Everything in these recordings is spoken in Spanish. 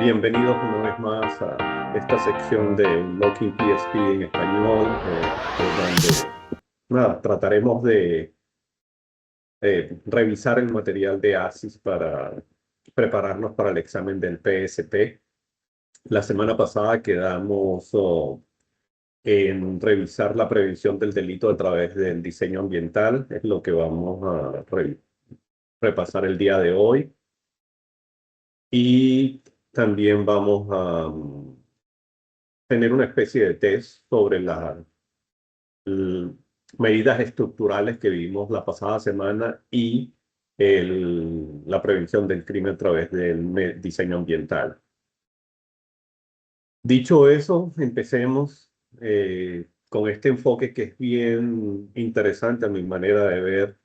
Bienvenidos una vez más a esta sección de Unlocking PSP en español, donde trataremos de revisar el material de ASIS para prepararnos para el examen del PSP. La semana pasada quedamos en revisar la prevención del delito a través del diseño ambiental, es lo que vamos a repasar el día de hoy. Y también vamos a tener una especie de test sobre las medidas estructurales que vimos la pasada semana y la prevención del crimen a través del diseño ambiental. Dicho eso, empecemos con este enfoque que es bien interesante a mi manera de ver.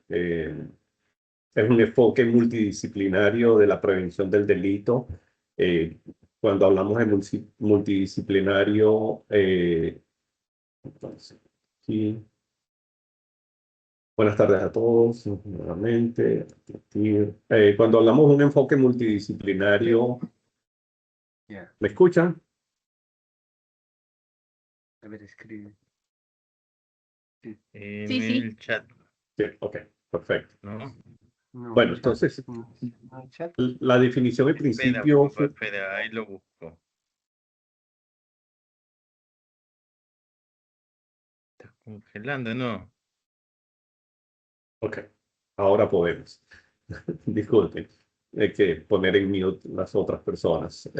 Es un enfoque multidisciplinario de la prevención del delito. Eh, Cuando hablamos de multidisciplinario, entonces, sí. Buenas tardes a todos, nuevamente. Cuando hablamos de un enfoque multidisciplinario, Ya, ¿me escuchan? a ver, escribe. Sí. En Sí, sí. el chat, Sí, ok, perfecto. ¿no? No, Bueno, chat. entonces, No, no hay chat. la definición en Espera, principio, papá, espera, ahí lo busco. Está congelando, ¿no? ok, ahora podemos. Disculpen, hay que poner en mute las otras personas.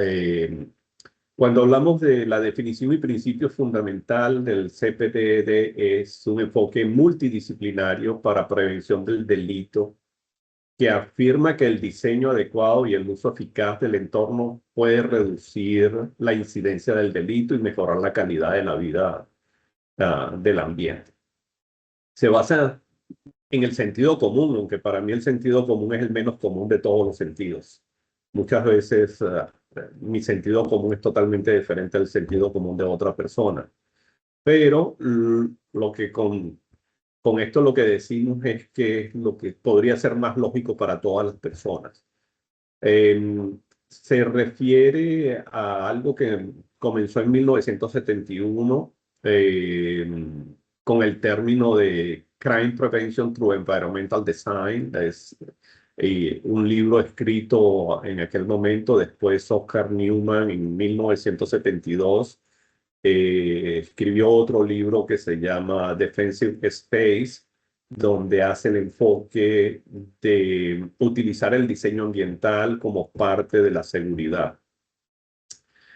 Cuando hablamos de la definición y principio fundamental del CPTED, es un enfoque multidisciplinario para prevención del delito que afirma que el diseño adecuado y el uso eficaz del entorno puede reducir la incidencia del delito y mejorar la calidad de la vida del ambiente. Se basa en el sentido común, aunque para mí el sentido común es el menos común de todos los sentidos. Muchas veces mi sentido común es totalmente diferente al sentido común de otra persona. Pero lo que con esto lo que decimos es que es lo que podría ser más lógico para todas las personas. Se refiere a algo que comenzó en 1971 con el término de Crime Prevention through Environmental Design. Es un libro escrito en aquel momento, después Oscar Newman en 1972 escribió otro libro que se llama Defensive Space, donde hace el enfoque de utilizar el diseño ambiental como parte de la seguridad.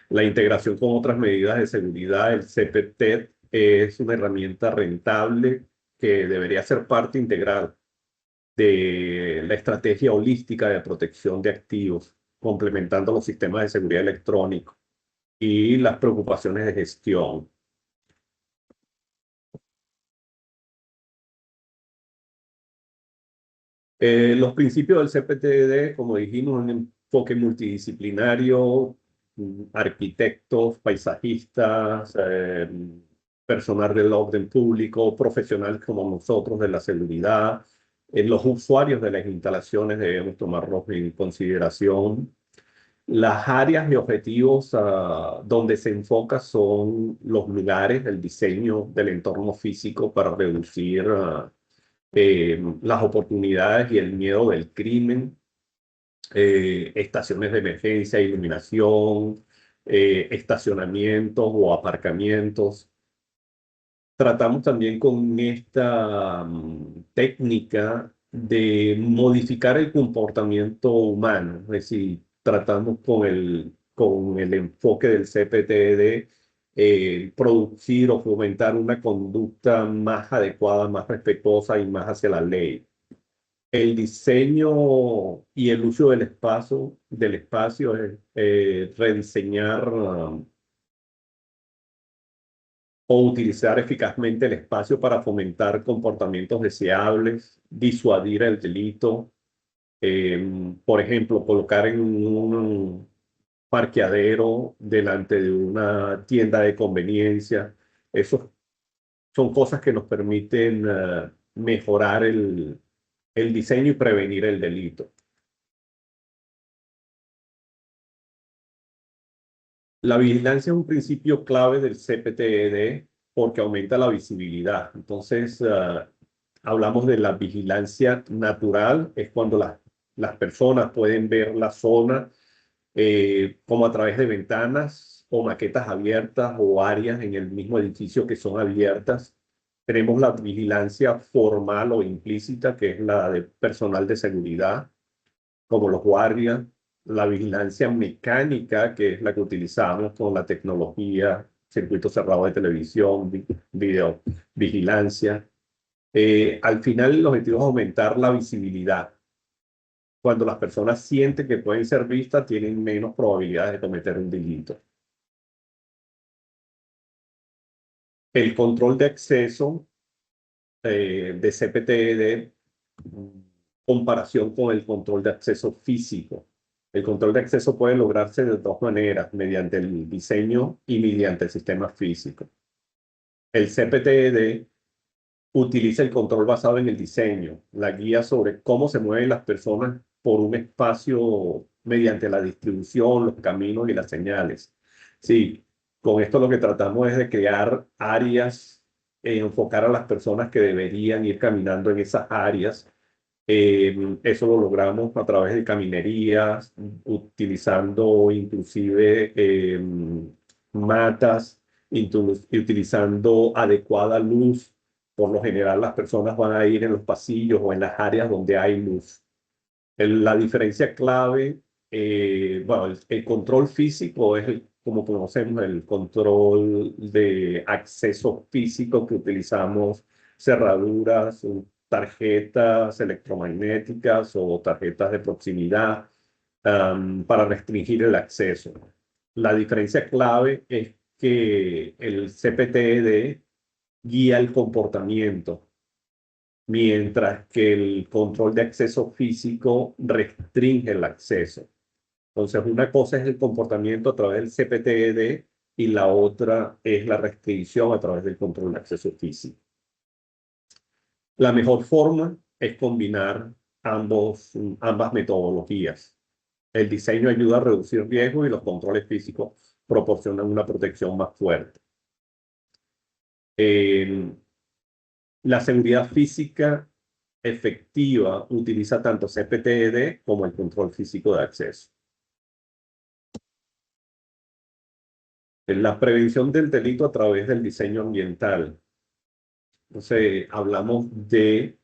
La integración con otras medidas de seguridad, el CPTED, es una herramienta rentable que debería ser parte integral de la estrategia holística de protección de activos, complementando los sistemas de seguridad electrónico y las preocupaciones de gestión. Los principios del CPTD, como dijimos, un enfoque multidisciplinario, arquitectos, paisajistas, personal del orden público, profesionales como nosotros de la seguridad, los usuarios de las instalaciones debemos tomarlos en consideración. Las áreas y objetivos donde se enfoca son los lugares, el diseño del entorno físico para reducir las oportunidades y el miedo del crimen, estaciones de emergencia, iluminación, estacionamientos o aparcamientos. Tratamos también con esta técnica de modificar el comportamiento humano, es decir, tratamos con el enfoque del CPTD, producir o fomentar una conducta más adecuada, más respetuosa y más hacia la ley. El diseño y el uso del espacio es rediseñar o utilizar eficazmente el espacio para fomentar comportamientos deseables, disuadir el delito, por ejemplo, colocar en un parqueadero delante de una tienda de conveniencia. Eso son cosas que nos permiten mejorar el diseño y prevenir el delito. La vigilancia es un principio clave del CPTED porque aumenta la visibilidad. Entonces, hablamos de la vigilancia natural, es cuando las personas pueden ver la zona como a través de ventanas o maquetas abiertas o áreas en el mismo edificio que son abiertas. Tenemos la vigilancia formal o implícita, que es la de personal de seguridad, como los guardias, la vigilancia mecánica, que es la que utilizamos con la tecnología, circuito cerrado de televisión, video, vigilancia. Al final, el objetivo es aumentar la visibilidad. Cuando las personas sienten que pueden ser vistas, tienen menos probabilidades de cometer un delito. El control de acceso de CPTED, comparación con el control de acceso físico. El control de acceso puede lograrse de dos maneras, mediante el diseño y mediante el sistema físico. El CPTED utiliza el control basado en el diseño, la guía sobre cómo se mueven las personas por un espacio mediante la distribución, los caminos y las señales. Sí, con esto lo que tratamos es de crear áreas, enfocar a las personas que deberían ir caminando en esas áreas. Eso lo logramos a través de caminerías, utilizando inclusive matas, y utilizando adecuada luz. Por lo general, las personas van a ir en los pasillos o en las áreas donde hay luz. La diferencia clave, bueno, el control físico es, como conocemos, el control de acceso físico que utilizamos, cerraduras, tarjetas electromagnéticas o tarjetas de proximidad para restringir el acceso. La diferencia clave es que el CPTED guía el comportamiento, mientras que el control de acceso físico restringe el acceso. Entonces, una cosa es el comportamiento a través del CPTED y la otra es la restricción a través del control de acceso físico. La mejor forma es combinar ambas metodologías. El diseño ayuda a reducir riesgos y los controles físicos proporcionan una protección más fuerte. La seguridad física efectiva utiliza tanto CPTED como el control físico de acceso. La prevención del delito a través del diseño ambiental. Entonces, hablamos de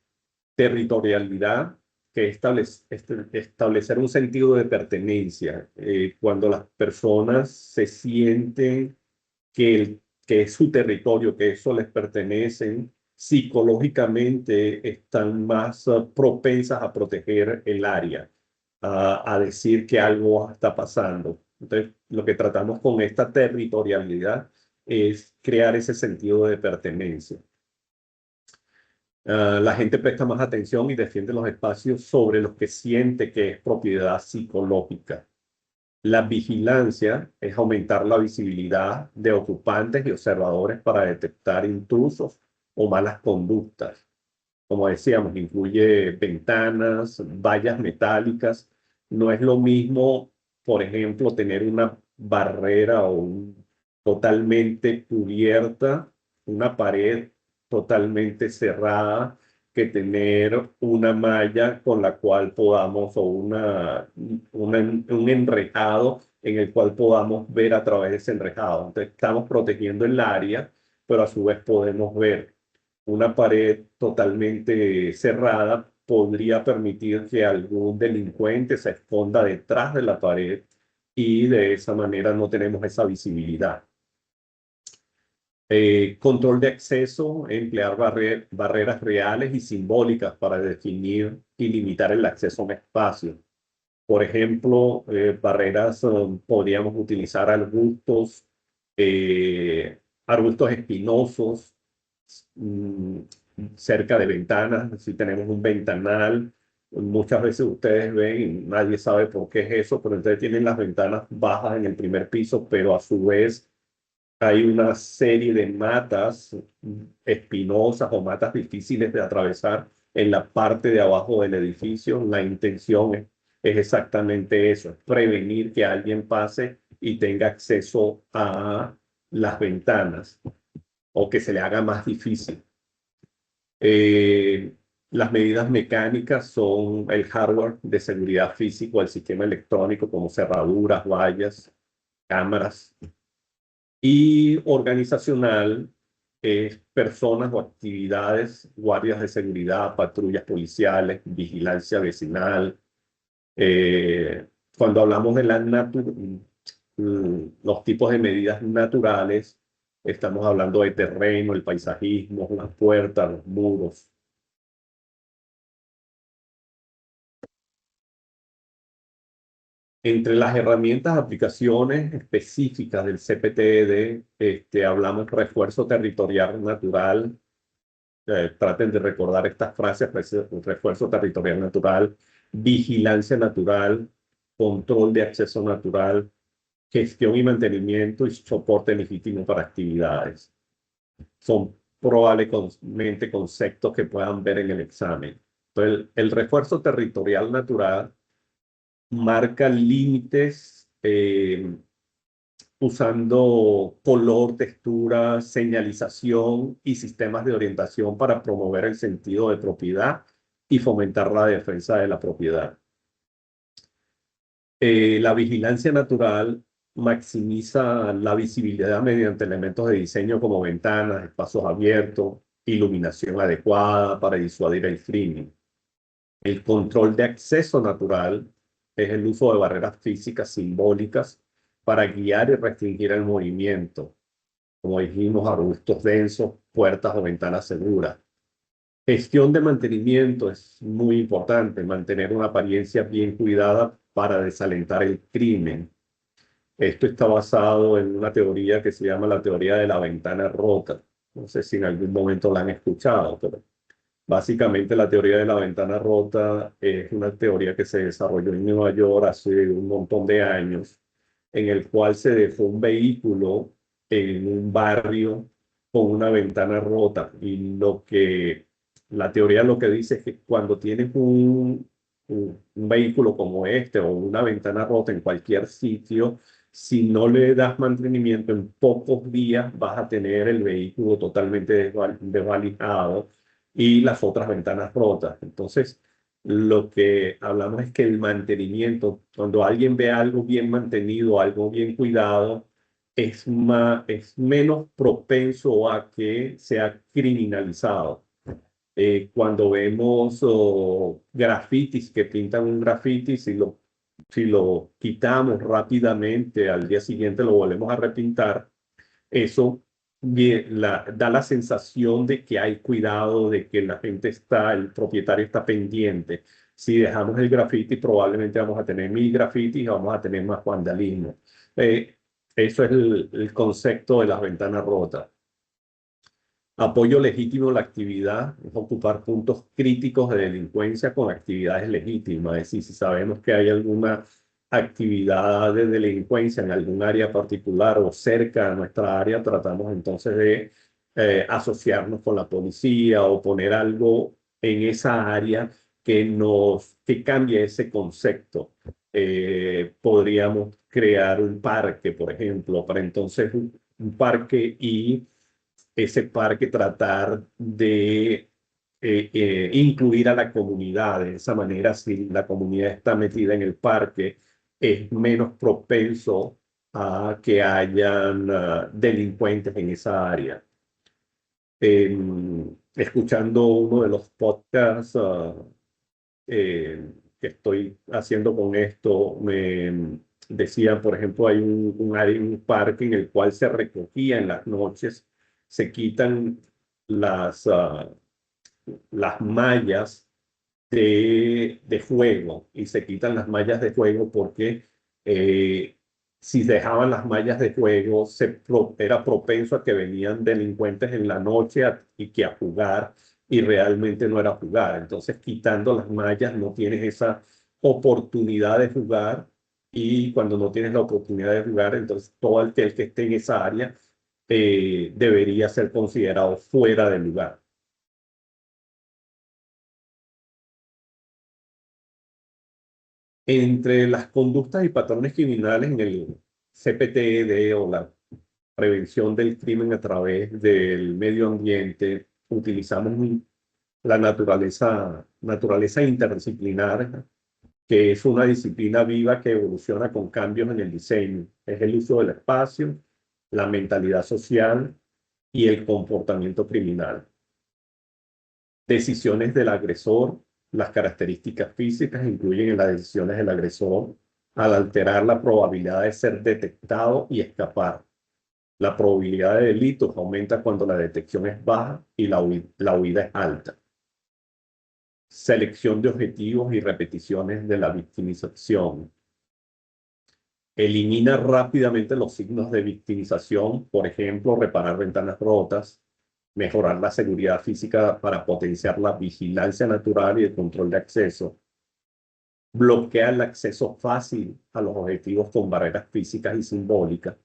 territorialidad, que es establecer un sentido de pertenencia. Cuando las personas se sienten que es su territorio, que eso les pertenece, psicológicamente están más propensas a proteger el área, a decir que algo está pasando. Entonces, lo que tratamos con esta territorialidad es crear ese sentido de pertenencia. La gente presta más atención y defiende los espacios sobre los que siente que es propiedad psicológica. La vigilancia es aumentar la visibilidad de ocupantes y observadores para detectar intrusos o malas conductas. Como decíamos, incluye ventanas, vallas metálicas. No es lo mismo, por ejemplo, tener una barrera totalmente cubierta, una pared totalmente cerrada, que tener una malla con la cual podamos, o un enrejado en el cual podamos ver a través de ese enrejado. Entonces, estamos protegiendo el área, pero a su vez podemos ver. Una pared totalmente cerrada podría permitir que algún delincuente se esconda detrás de la pared y de esa manera no tenemos esa visibilidad. Control de acceso, emplear barreras reales y simbólicas para definir y limitar el acceso a un espacio. Por ejemplo, barreras, podríamos utilizar arbustos espinosos cerca de ventanas. Si tenemos un ventanal, muchas veces ustedes ven y nadie sabe por qué es eso, pero entonces tienen las ventanas bajas en el primer piso, pero a su vez hay una serie de matas espinosas o matas difíciles de atravesar en la parte de abajo del edificio. La intención es exactamente eso, prevenir que alguien pase y tenga acceso a las ventanas o que se le haga más difícil. Las medidas mecánicas son el hardware de seguridad físico, el sistema electrónico como cerraduras, vallas, cámaras. Y organizacional es personas o actividades, guardias de seguridad, patrullas policiales, vigilancia vecinal. Cuando hablamos de los tipos de medidas naturales, estamos hablando de terreno, el paisajismo, las puertas, los muros. Entre las herramientas, aplicaciones específicas del CPTED, hablamos refuerzo territorial natural. Traten de recordar estas frases: refuerzo territorial natural, vigilancia natural, control de acceso natural, gestión y mantenimiento y soporte legítimo para actividades. Son probablemente conceptos que puedan ver en el examen. Entonces, el refuerzo territorial natural marca límites usando color, textura, señalización y sistemas de orientación para promover el sentido de propiedad y fomentar la defensa de la propiedad. La vigilancia natural maximiza la visibilidad mediante elementos de diseño como ventanas, espacios abiertos, iluminación adecuada para disuadir el crimen. El control de acceso natural es el uso de barreras físicas simbólicas para guiar y restringir el movimiento. Como dijimos, arbustos densos, puertas o ventanas seguras. Gestión de mantenimiento es muy importante, mantener una apariencia bien cuidada para desalentar el crimen. Esto está basado en una teoría que se llama la teoría de la ventana rota. No sé si en algún momento la han escuchado, pero básicamente la teoría de la ventana rota es una teoría que se desarrolló en Nueva York hace un montón de años, en el cual se dejó un vehículo en un barrio con una ventana rota. Y la teoría lo que dice es que cuando tienes un vehículo como este o una ventana rota en cualquier sitio, si no le das mantenimiento, en pocos días vas a tener el vehículo totalmente desvalijado y las otras ventanas rotas. Entonces, lo que hablamos es que el mantenimiento, cuando alguien ve algo bien mantenido, algo bien cuidado, es menos propenso a que sea criminalizado. Cuando vemos grafitis que pintan un grafiti, si lo quitamos rápidamente, al día siguiente lo volvemos a repintar, eso da la sensación de que hay cuidado, de que la gente el propietario está pendiente. Si dejamos el graffiti, probablemente vamos a tener 1000 grafitis y vamos a tener más vandalismo. Eso es el concepto de las ventanas rotas. Apoyo legítimo a la actividad es ocupar puntos críticos de delincuencia con actividades legítimas. Es decir, si sabemos que hay alguna actividad de delincuencia en algún área particular o cerca de nuestra área, tratamos entonces de asociarnos con la policía o poner algo en esa área que cambie ese concepto. Podríamos crear un parque, por ejemplo, para entonces un parque y ese parque tratar de incluir a la comunidad. De esa manera, si la comunidad está metida en el parque, es menos propenso a que hayan delincuentes en esa área. Escuchando uno de los podcasts que estoy haciendo con esto, me decían, por ejemplo, hay un parque en el cual se recogía en las noches, se quitan las, ah, las mallas de juego y se quitan las mallas de juego porque si dejaban las mallas de juego era propenso a que venían delincuentes en la noche y que a jugar y realmente no era jugar. Entonces, quitando las mallas no tienes esa oportunidad de jugar, y cuando no tienes la oportunidad de jugar, entonces todo el que esté en esa área debería ser considerado fuera del lugar. Entre las conductas y patrones criminales CPTED o la prevención del crimen a través del medio ambiente, utilizamos la naturaleza interdisciplinar, que es una disciplina viva que evoluciona con cambios en el diseño. Es el uso del espacio, la mentalidad social y el comportamiento criminal. Decisiones del agresor, las características físicas incluyen en las decisiones del agresor al alterar la probabilidad de ser detectado y escapar. La probabilidad de delitos aumenta cuando la detección es baja y la huida es alta. Selección de objetivos y repeticiones de la victimización. Elimina rápidamente los signos de victimización, por ejemplo, reparar ventanas rotas, mejorar la seguridad física para potenciar la vigilancia natural y el control de acceso. Bloquea el acceso fácil a los objetivos con barreras físicas y simbólicas.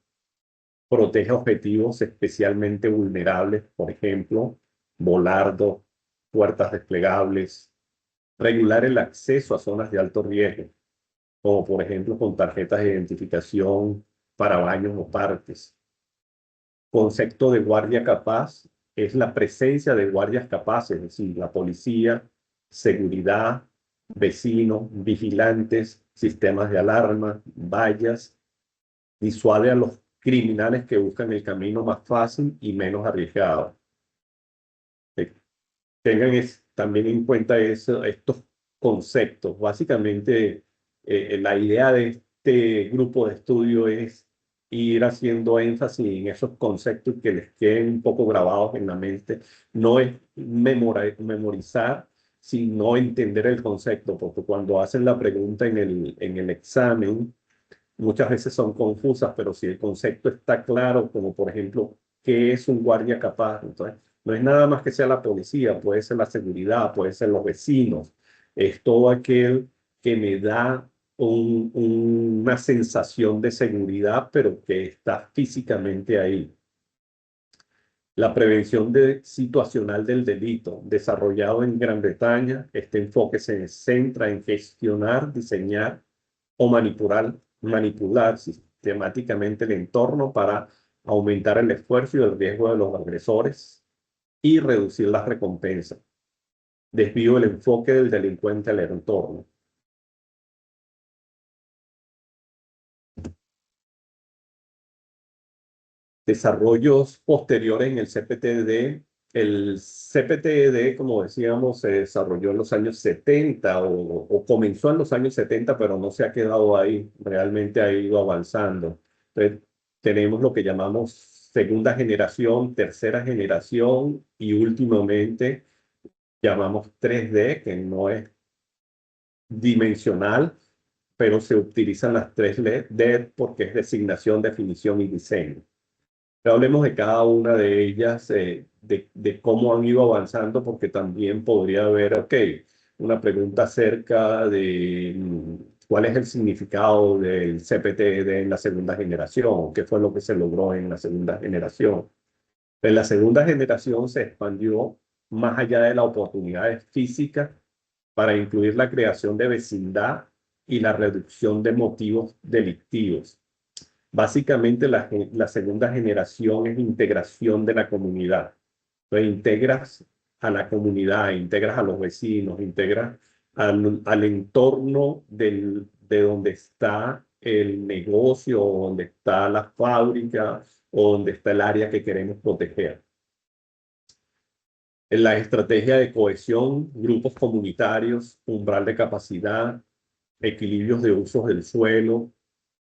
Protege objetivos especialmente vulnerables, por ejemplo, volardos, puertas desplegables. Regular el acceso a zonas de alto riesgo, como por ejemplo con tarjetas de identificación para baños o parques. Concepto de guardia capaz es la presencia de guardias capaces, es decir, la policía, seguridad, vecinos, vigilantes, sistemas de alarma, vallas, disuade a los criminales que buscan el camino más fácil y menos arriesgado. Tengan también en cuenta estos conceptos. Básicamente, la idea de este grupo de estudio es ir haciendo énfasis en esos conceptos que les queden un poco grabados en la mente. No es memorizar, sino entender el concepto, porque cuando hacen la pregunta en el examen, muchas veces son confusas, pero si el concepto está claro, como por ejemplo, ¿qué es un guardia capaz? Entonces, no es nada más que sea la policía, puede ser la seguridad, puede ser los vecinos, es todo aquel que me da una sensación de seguridad, pero que está físicamente ahí. La prevención situacional del delito, desarrollado en Gran Bretaña, este enfoque se centra en gestionar, diseñar o manipular sistemáticamente el entorno para aumentar el esfuerzo y el riesgo de los agresores y reducir las recompensas. Desvío el enfoque del delincuente al entorno. Desarrollos posteriores en el CPTED. El CPTED, como decíamos, se desarrolló en los años 70 o comenzó en los años 70, pero no se ha quedado ahí, realmente ha ido avanzando. Entonces, tenemos lo que llamamos segunda generación, tercera generación y últimamente llamamos 3D, que no es dimensional, pero se utilizan las 3D porque es designación, definición y diseño. Hablemos de cada una de ellas, de cómo han ido avanzando, porque también podría haber, una pregunta acerca de cuál es el significado del CPTED en la segunda generación, qué fue lo que se logró en la segunda generación. En la segunda generación se expandió más allá de las oportunidades físicas para incluir la creación de vecindad y la reducción de motivos delictivos. Básicamente, la segunda generación es integración de la comunidad. Entonces, integras a la comunidad, integras a los vecinos, integras al entorno de donde está el negocio, o donde está la fábrica, o donde está el área que queremos proteger. En la estrategia de cohesión, grupos comunitarios, umbral de capacidad, equilibrios de usos del suelo,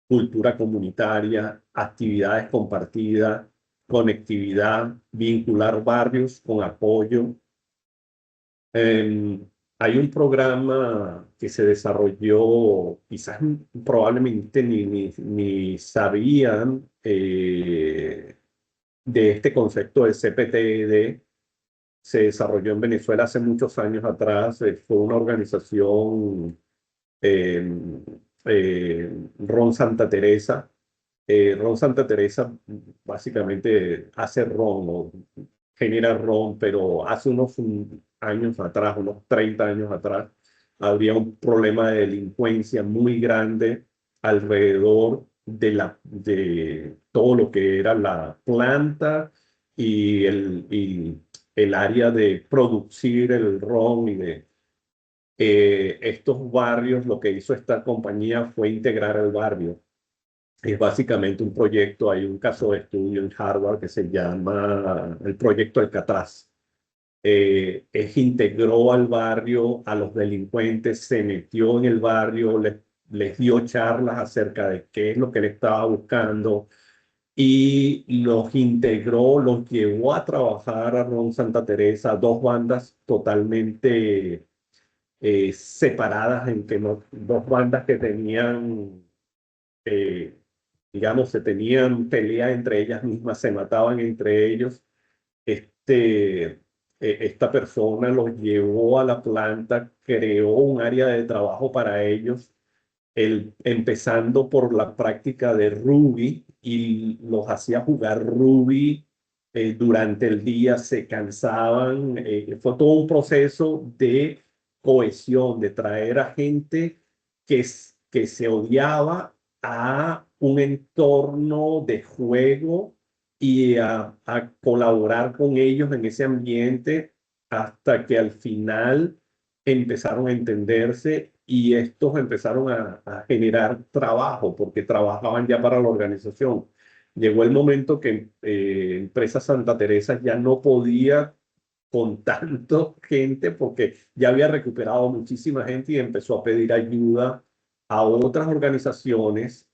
cultura comunitaria, actividades compartidas, conectividad, vincular barrios con apoyo. Hay un programa que se desarrolló, quizás probablemente ni sabían de este concepto del CPTED. Se desarrolló en Venezuela hace muchos años atrás. Fue una organización Ron Santa Teresa. Ron Santa Teresa básicamente hace ron o genera ron, pero hace unos años atrás, unos 30 años atrás, había un problema de delincuencia muy grande alrededor de todo lo que era la planta y el área de producir el ron y de estos barrios. Lo que hizo esta compañía fue integrar el barrio. Es básicamente un proyecto, hay un caso de estudio en Harvard que se llama el proyecto Alcatraz. Integró al barrio, a los delincuentes, se metió en el barrio, les dio charlas acerca de qué es lo que él estaba buscando y los integró, los llevó a trabajar a Ron Santa Teresa, dos bandas totalmente separadas, en que dos bandas que tenían, eh, digamos, se tenían pelea entre ellas mismas, se mataban entre ellos. Esta persona los llevó a la planta, creó un área de trabajo para ellos, empezando por la práctica de Ruby, y los hacía jugar Ruby durante el día, se cansaban. Fue todo un proceso de cohesión, de traer a gente que se odiaba a un entorno de juego y a colaborar con ellos en ese ambiente hasta que al final empezaron a entenderse y estos empezaron a generar trabajo porque trabajaban ya para la organización. Llegó el momento que Empresa Santa Teresa ya no podía con tanto gente porque ya había recuperado muchísima gente y empezó a pedir ayuda a otras organizaciones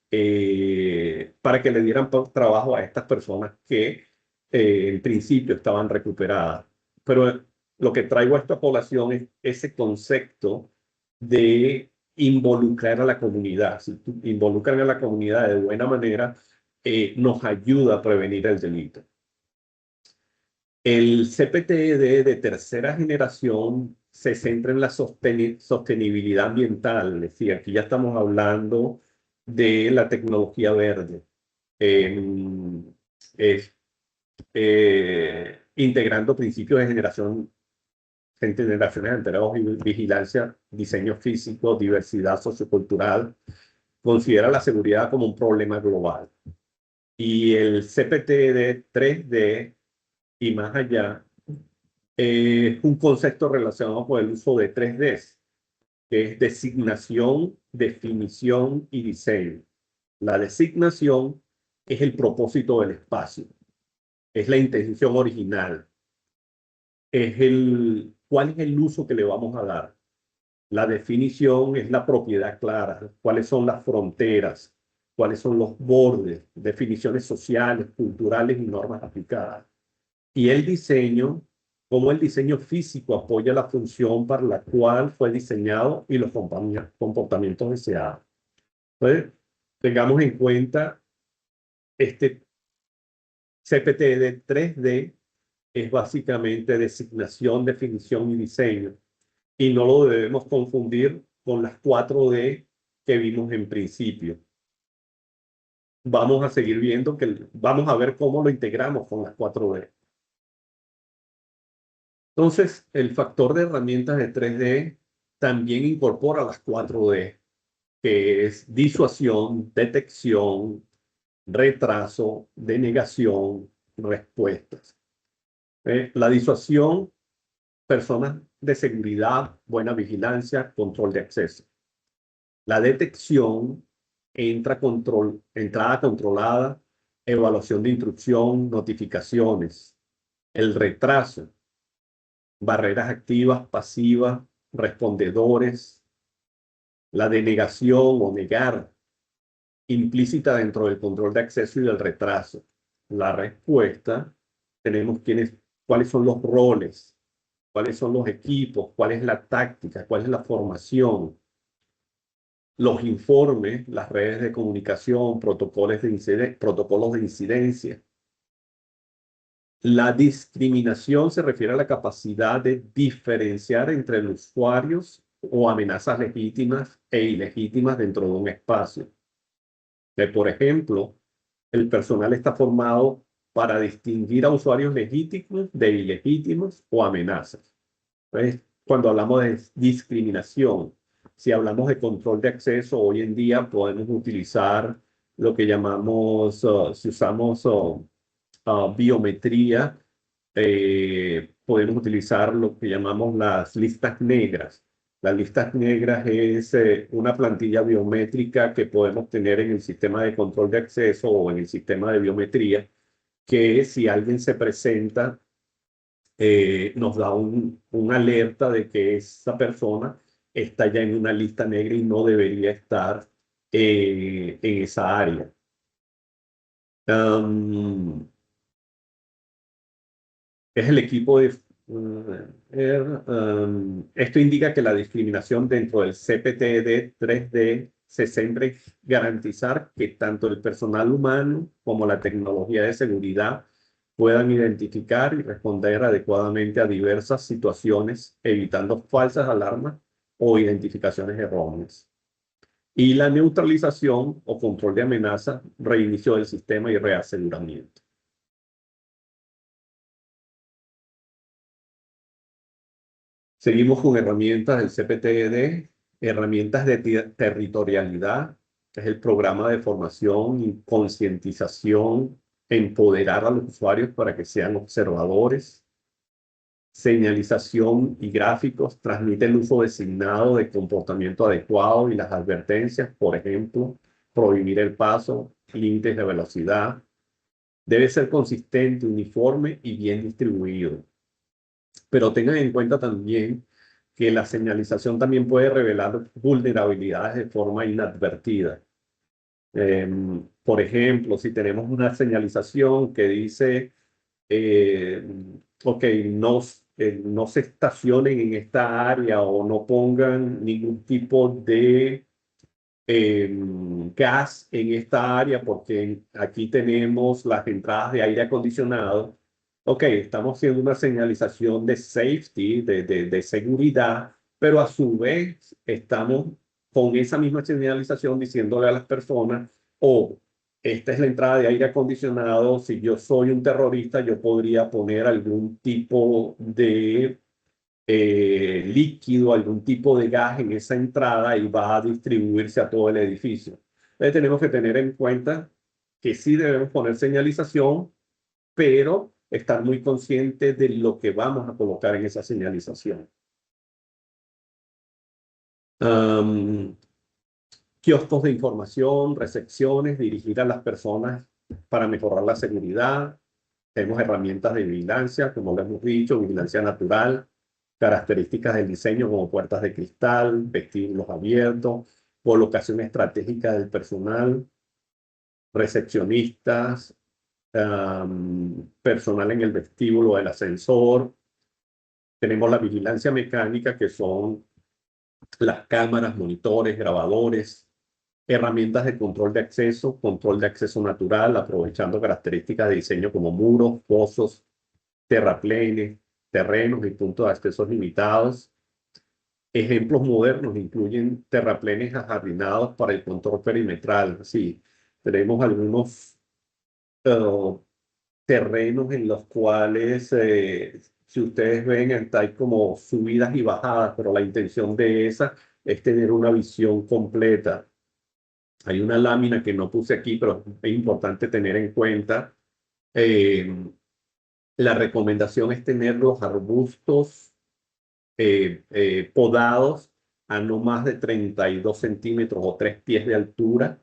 para que le dieran trabajo a estas personas que en principio estaban recuperadas. Pero lo que traigo a esta población es ese concepto de involucrar a la comunidad. Si involucran a la comunidad de buena manera, nos ayuda a prevenir el delito. El CPTED de tercera generación se centra en la sostenibilidad ambiental. Es decir, aquí ya estamos hablando de la tecnología verde. Es, integrando principios de generaciones anteriores, vigilancia, diseño físico, diversidad sociocultural. Considera la seguridad como un problema global. Y el CPTED 3D y más allá, es un concepto relacionado con el uso de 3Ds, que es designación, definición y diseño. La designación es el propósito del espacio, es la intención original, cuál es el uso que le vamos a dar. La definición es la propiedad clara, cuáles son las fronteras, cuáles son los bordes, definiciones sociales, culturales y normas aplicadas. Y el diseño, cómo el diseño físico apoya la función para la cual fue diseñado y los comportamientos deseados. Entonces, tengamos en cuenta este CPTED 3D es básicamente designación, definición y diseño. Y no lo debemos confundir con las 4D que vimos en principio. Vamos a seguir viendo vamos a ver cómo lo integramos con las 4D. Entonces, el factor de herramientas de 3D también incorpora las 4D, que es disuasión, detección, retraso, denegación, respuestas. La disuasión, personas de seguridad, buena vigilancia, control de acceso. La detección, entrada controlada, evaluación de instrucción, notificaciones. El retraso, barreras activas, pasivas, respondedores. La denegación o negar, implícita dentro del control de acceso y del retraso. La respuesta, tenemos cuáles son los roles, cuáles son los equipos, cuál es la táctica, cuál es la formación. Los informes, las redes de comunicación, protocolos de incidencia. La discriminación se refiere a la capacidad de diferenciar entre los usuarios o amenazas legítimas e ilegítimas dentro de un espacio. Por ejemplo, el personal está formado para distinguir a usuarios legítimos de ilegítimos o amenazas. Entonces, cuando hablamos de discriminación, si hablamos de control de acceso, hoy en día podemos utilizar lo que llamamos, si usamos biometría, podemos utilizar lo que llamamos las listas negras. Las listas negras es una plantilla biométrica que podemos tener en el sistema de control de acceso o en el sistema de biometría, que si alguien se presenta, nos da un alerta de que esa persona está ya en una lista negra y no debería estar en esa área. Es el equipo de... esto indica que la discriminación dentro del CPTED 3D se centra en garantizar que tanto el personal humano como la tecnología de seguridad puedan identificar y responder adecuadamente a diversas situaciones, evitando falsas alarmas o identificaciones erróneas. Y la neutralización o control de amenaza, reinicio del sistema y reaseguramiento. Seguimos con herramientas del CPTED, herramientas de territorialidad, que es el programa de formación y concientización, empoderar a los usuarios para que sean observadores. Señalización y gráficos, transmite el uso designado de comportamiento adecuado y las advertencias, por ejemplo, prohibir el paso, límites de velocidad. Debe ser consistente, uniforme y bien distribuido. Pero tengan en cuenta también que la señalización también puede revelar vulnerabilidades de forma inadvertida. Por ejemplo, si tenemos una señalización que dice, ok, no se estacionen en esta área o no pongan ningún tipo de gas en esta área porque aquí tenemos las entradas de aire acondicionado. Ok, estamos haciendo una señalización de safety, de seguridad, pero a su vez estamos con esa misma señalización diciéndole a las personas, oh, esta es la entrada de aire acondicionado, si yo soy un terrorista, yo podría poner algún tipo de líquido, algún tipo de gas en esa entrada y va a distribuirse a todo el edificio. Entonces tenemos que tener en cuenta que sí debemos poner señalización, pero estar muy conscientes de lo que vamos a colocar en esa señalización. Kioscos de información, recepciones, dirigir a las personas para mejorar la seguridad. Tenemos herramientas de vigilancia, como lo hemos dicho, vigilancia natural, características del diseño como puertas de cristal, vestíbulos abiertos, colocación estratégica del personal, recepcionistas, personal en el vestíbulo del ascensor. Tenemos la vigilancia mecánica, que son las cámaras, monitores, grabadores, herramientas de control de acceso natural, aprovechando características de diseño como muros, pozos, terraplenes, terrenos y puntos de acceso limitados. Ejemplos modernos incluyen terraplenes ajardinados para el control perimetral. Sí, tenemos algunos terrenos en los cuales, si ustedes ven, hay como subidas y bajadas, pero la intención de esa es tener una visión completa. Hay una lámina que no puse aquí, pero es importante tener en cuenta. La recomendación es tener los arbustos podados a no más de 32 centímetros o 3 pies de altura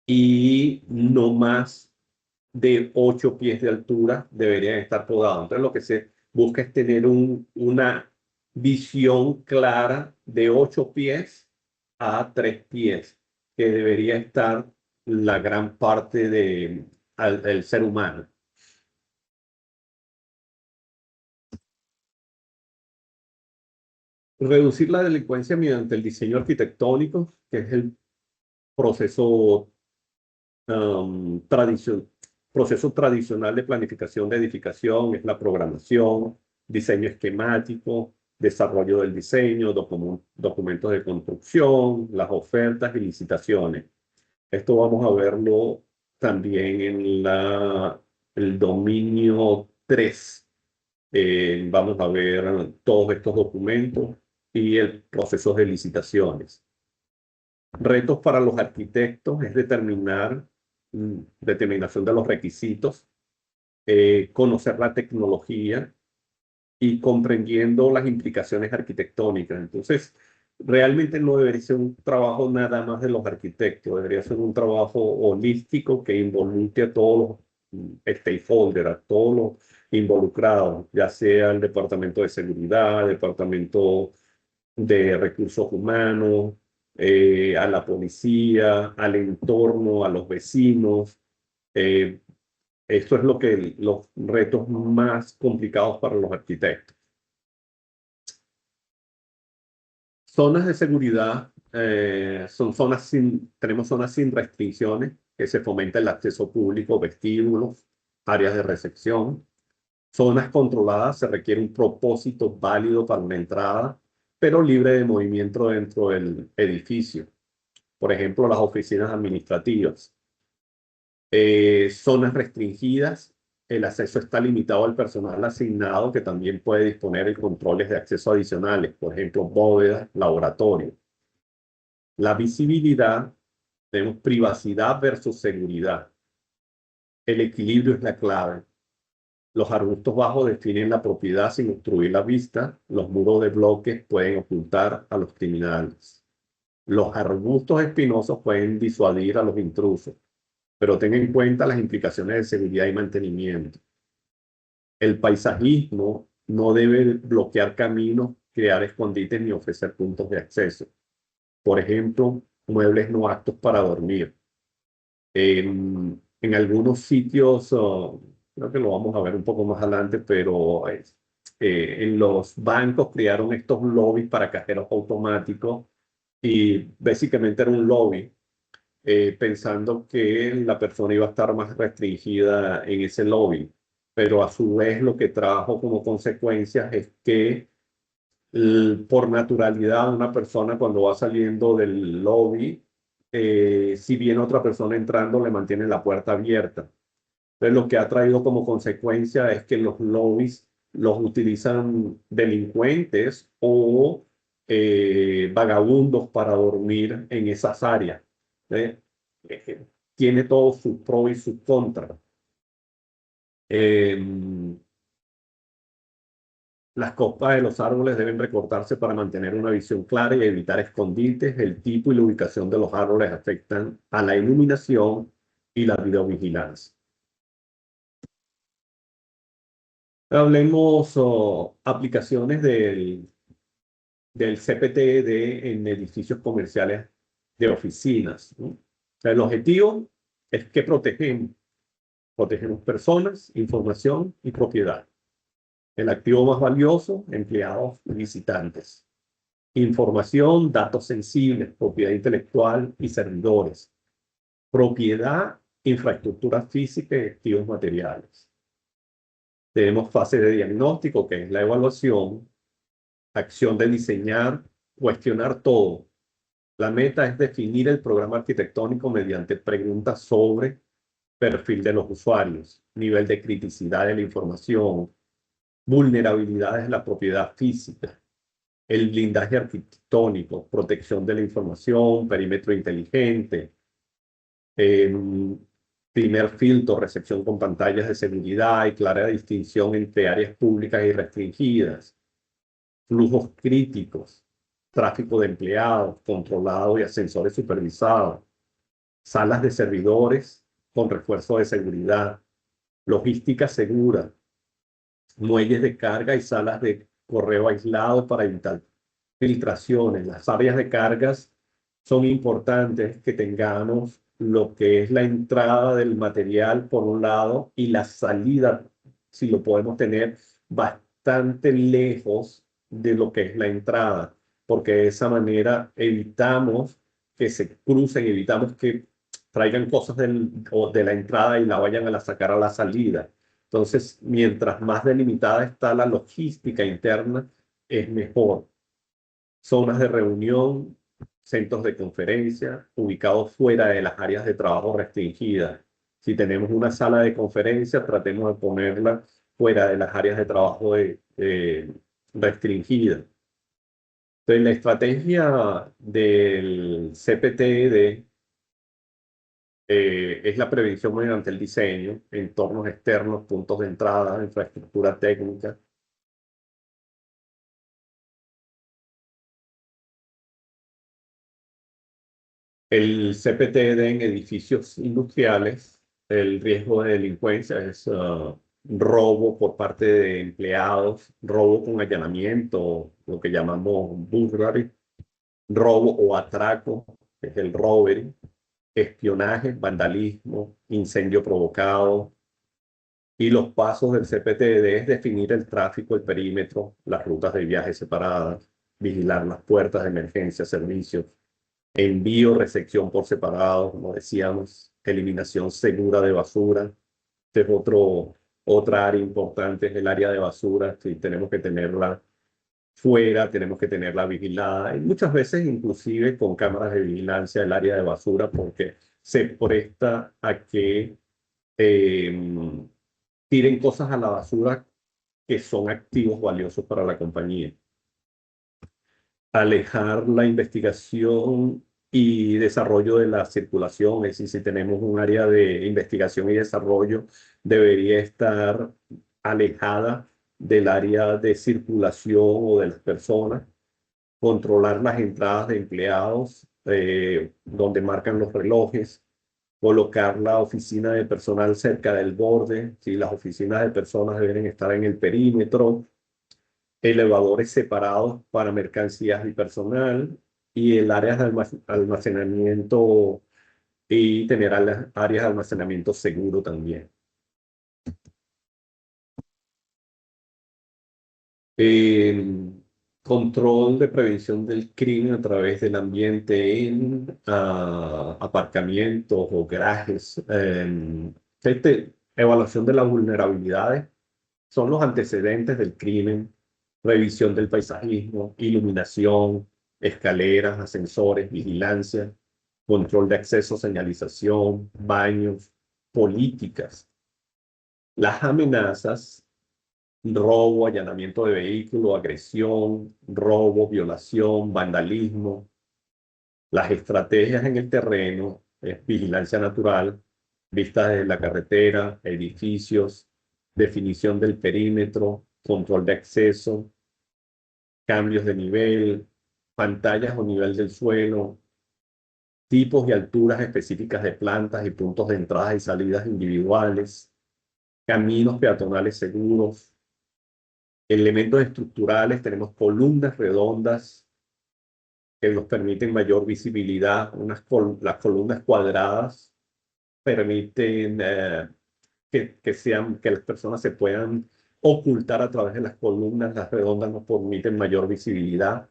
y no más de 8 pies de altura deberían estar podados. Entonces lo que se busca es tener una visión clara de 8 pies a 3 pies, que debería estar la gran parte del ser humano. Reducir la delincuencia mediante el diseño arquitectónico, que es el proceso, proceso tradicional de planificación de edificación, es la programación, diseño esquemático, desarrollo del diseño, documentos de construcción, las ofertas y licitaciones. Esto vamos a verlo también en el dominio 3. Vamos a ver todos estos documentos y el proceso de licitaciones. Retos para los arquitectos es determinar determinación de los requisitos, conocer la tecnología y comprendiendo las implicaciones arquitectónicas. Entonces, realmente no debería ser un trabajo nada más de los arquitectos, debería ser un trabajo holístico que involucre a todos los stakeholders, a todos los involucrados, ya sea el departamento de seguridad, el departamento de recursos humanos, a la policía, al entorno, a los vecinos. Eh, Esto es lo que los retos más complicados para los arquitectos. Zonas de seguridad son zonas tenemos zonas sin restricciones, que se fomenta el acceso público, vestíbulos, áreas de recepción. Zonas controladas, se requiere un propósito válido para una entrada, pero libre de movimiento dentro del edificio. Por ejemplo, las oficinas administrativas. Zonas restringidas, el acceso está limitado al personal asignado, que también puede disponer de controles de acceso adicionales, por ejemplo, bóvedas, laboratorio. La visibilidad, tenemos privacidad versus seguridad. El equilibrio es la clave. Los arbustos bajos definen la propiedad sin obstruir la vista. Los muros de bloques pueden ocultar a los criminales. Los arbustos espinosos pueden disuadir a los intrusos, pero ten en cuenta las implicaciones de seguridad y mantenimiento. El paisajismo no debe bloquear caminos, crear escondites ni ofrecer puntos de acceso. Por ejemplo, muebles no aptos para dormir. En algunos sitios, creo que lo vamos a ver un poco más adelante, pero en los bancos crearon estos lobbies para cajeros automáticos y básicamente era un lobby pensando que la persona iba a estar más restringida en ese lobby, pero a su vez lo que trajo como consecuencias es que por naturalidad una persona cuando va saliendo del lobby, si viene otra persona entrando, le mantiene la puerta abierta. Entonces lo que ha traído como consecuencia es que los lobbies los utilizan delincuentes o vagabundos para dormir en esas áreas. ¿Eh? Tiene todos sus pros y sus contras. Las copas de los árboles deben recortarse para mantener una visión clara y evitar escondites. El tipo y la ubicación de los árboles afectan a la iluminación y la videovigilancia. Hablemos aplicaciones del CPT en edificios comerciales de oficinas, ¿no? O sea, el objetivo es que protegemos personas, información y propiedad. El activo más valioso, empleados y visitantes. Información, datos sensibles, propiedad intelectual y servidores. Propiedad, infraestructura física y activos materiales. Tenemos fase de diagnóstico, que es la evaluación, acción de diseñar, cuestionar todo. La meta es definir el programa arquitectónico mediante preguntas sobre perfil de los usuarios, nivel de criticidad de la información, vulnerabilidades de la propiedad física, el blindaje arquitectónico, protección de la información, perímetro inteligente, primer filtro, recepción con pantallas de seguridad y clara distinción entre áreas públicas y restringidas, flujos críticos, tráfico de empleados controlado y ascensores supervisados, salas de servidores con refuerzo de seguridad, logística segura, muelles de carga y salas de correo aislado para evitar filtraciones. Las áreas de cargas son importantes que tengamos lo que es la entrada del material por un lado y la salida, si lo podemos tener bastante lejos de lo que es la entrada, porque de esa manera evitamos que se crucen, evitamos que traigan cosas de la entrada y la vayan a sacar a la salida. Entonces, mientras más delimitada está la logística interna, es mejor. Zonas de reunión, centros de conferencia, ubicados fuera de las áreas de trabajo restringidas. Si tenemos una sala de conferencia, tratemos de ponerla fuera de las áreas de trabajo restringidas. Entonces, la estrategia del CPTED Es la prevención mediante el diseño, entornos externos, puntos de entrada, infraestructura técnica. El CPTD en edificios industriales, el riesgo de delincuencia es robo por parte de empleados, robo con allanamiento, lo que llamamos burglary, robo o atraco, que es el robbery, espionaje, vandalismo, incendio provocado. Y los pasos del CPTD es definir el tráfico, el perímetro, las rutas de viaje separadas, vigilar las puertas de emergencia, servicios, envío, recepción por separado, como decíamos, eliminación segura de basura. Este es otra área importante, es el área de basura. Si tenemos que tenerla fuera, tenemos que tenerla vigilada. Y muchas veces inclusive con cámaras de vigilancia el área de basura porque se presta a que eh, tiren cosas a la basura que son activos valiosos para la compañía. Alejar la investigación y desarrollo de la circulación, es decir, si tenemos un área de investigación y desarrollo, debería estar alejada del área de circulación o de las personas, controlar las entradas de empleados, donde marcan los relojes, colocar la oficina de personal cerca del borde, si las oficinas de personas deben estar en el perímetro, elevadores separados para mercancías y personal y el área de almacenamiento y tener áreas de almacenamiento seguro también. Control de prevención del crimen a través del ambiente en aparcamientos o garajes. Evaluación de las vulnerabilidades son los antecedentes del crimen, revisión del paisajismo, iluminación, escaleras, ascensores, vigilancia, control de acceso, señalización, baños, políticas. Las amenazas, robo, allanamiento de vehículo, agresión, robo, violación, vandalismo. Las estrategias en el terreno es vigilancia natural, vistas desde la carretera, edificios, definición del perímetro, control de acceso, cambios de nivel, pantallas o nivel del suelo, tipos y alturas específicas de plantas y puntos de entradas y salidas individuales, caminos peatonales seguros, elementos estructurales, tenemos columnas redondas que nos permiten mayor visibilidad, las columnas cuadradas permiten que las personas se puedan ocultar a través de las columnas, las redondas nos permiten mayor visibilidad,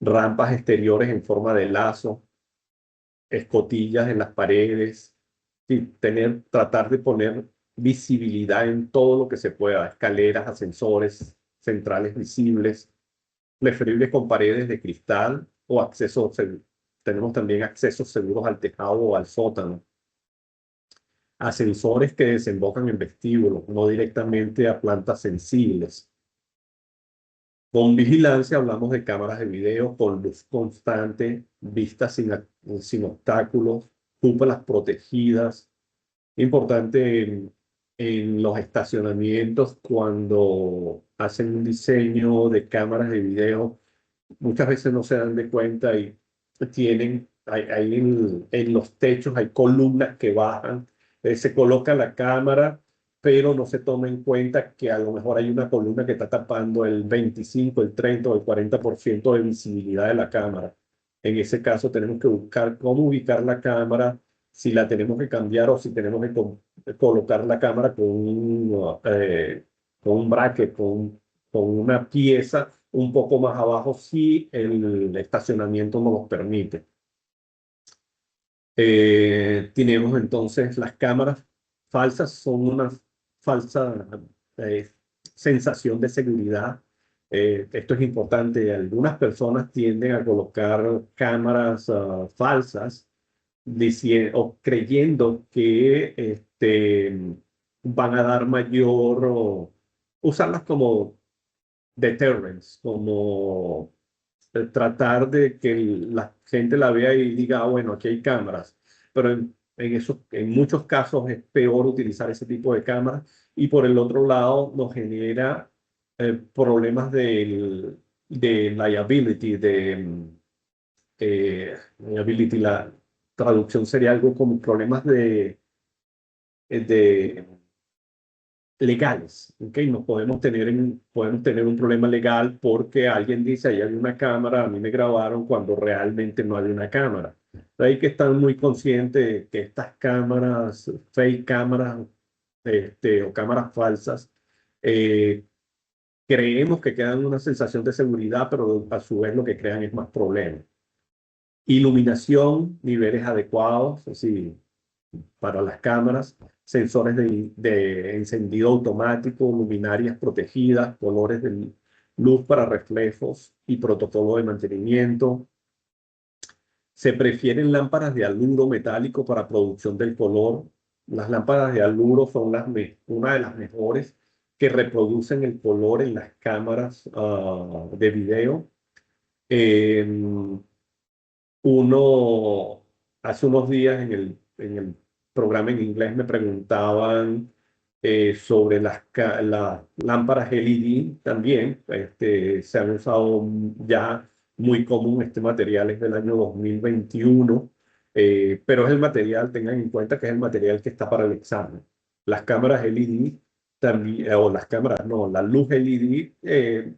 rampas exteriores en forma de lazo, escotillas en las paredes, y tratar de poner visibilidad en todo lo que se pueda, escaleras, ascensores, centrales visibles, preferibles con paredes de cristal o accesos, tenemos también accesos seguros al tejado o al sótano. Ascensores que desembocan en vestíbulos, no directamente a plantas sensibles. Con vigilancia hablamos de cámaras de video con luz constante, vistas sin obstáculos, cúpulas protegidas. Importante en los estacionamientos cuando hacen un diseño de cámaras de video, muchas veces no se dan de cuenta y hay en los techos hay columnas que bajan, se coloca la cámara, pero no se toma en cuenta que a lo mejor hay una columna que está tapando el 25, el 30 o el 40% de visibilidad de la cámara. En ese caso tenemos que buscar cómo ubicar la cámara, si la tenemos que cambiar o si tenemos que colocar la cámara con un bracket, con una pieza un poco más abajo si el estacionamiento nos lo permite. Tenemos entonces las cámaras falsas, son una falsa sensación de seguridad. Esto es importante. Algunas personas tienden a colocar cámaras falsas o creyendo que van a dar usarlas como deterrence, como tratar de que la gente la vea y diga, bueno, aquí hay cámaras, pero en muchos casos es peor utilizar ese tipo de cámaras. Y por el otro lado, nos genera problemas de liability, liability, la traducción sería algo como problemas de legales, ¿ok? Nos podemos tener un problema legal porque alguien dice, ahí hay una cámara, a mí me grabaron cuando realmente no hay una cámara. Hay que estar muy consciente de que estas cámaras, fake cámaras, o cámaras falsas, eh, creemos que crean una sensación de seguridad, pero a su vez lo que crean es más problemas. Iluminación, niveles adecuados, es decir, para las cámaras, sensores de encendido automático, luminarias protegidas, colores de luz para reflejos y protocolo de mantenimiento. Se prefieren lámparas de aluro metálico para producción del color. Las lámparas de aluro son una de las mejores que reproducen el color en las cámaras de video. Eh, Hace unos días en el programa en inglés me preguntaban sobre las lámparas LED también. Se han usado ya muy común. Este material es del año 2021, pero es el material, tengan en cuenta que es el material que está para el examen. Las cámaras LED también, o las cámaras, no, la luz LED,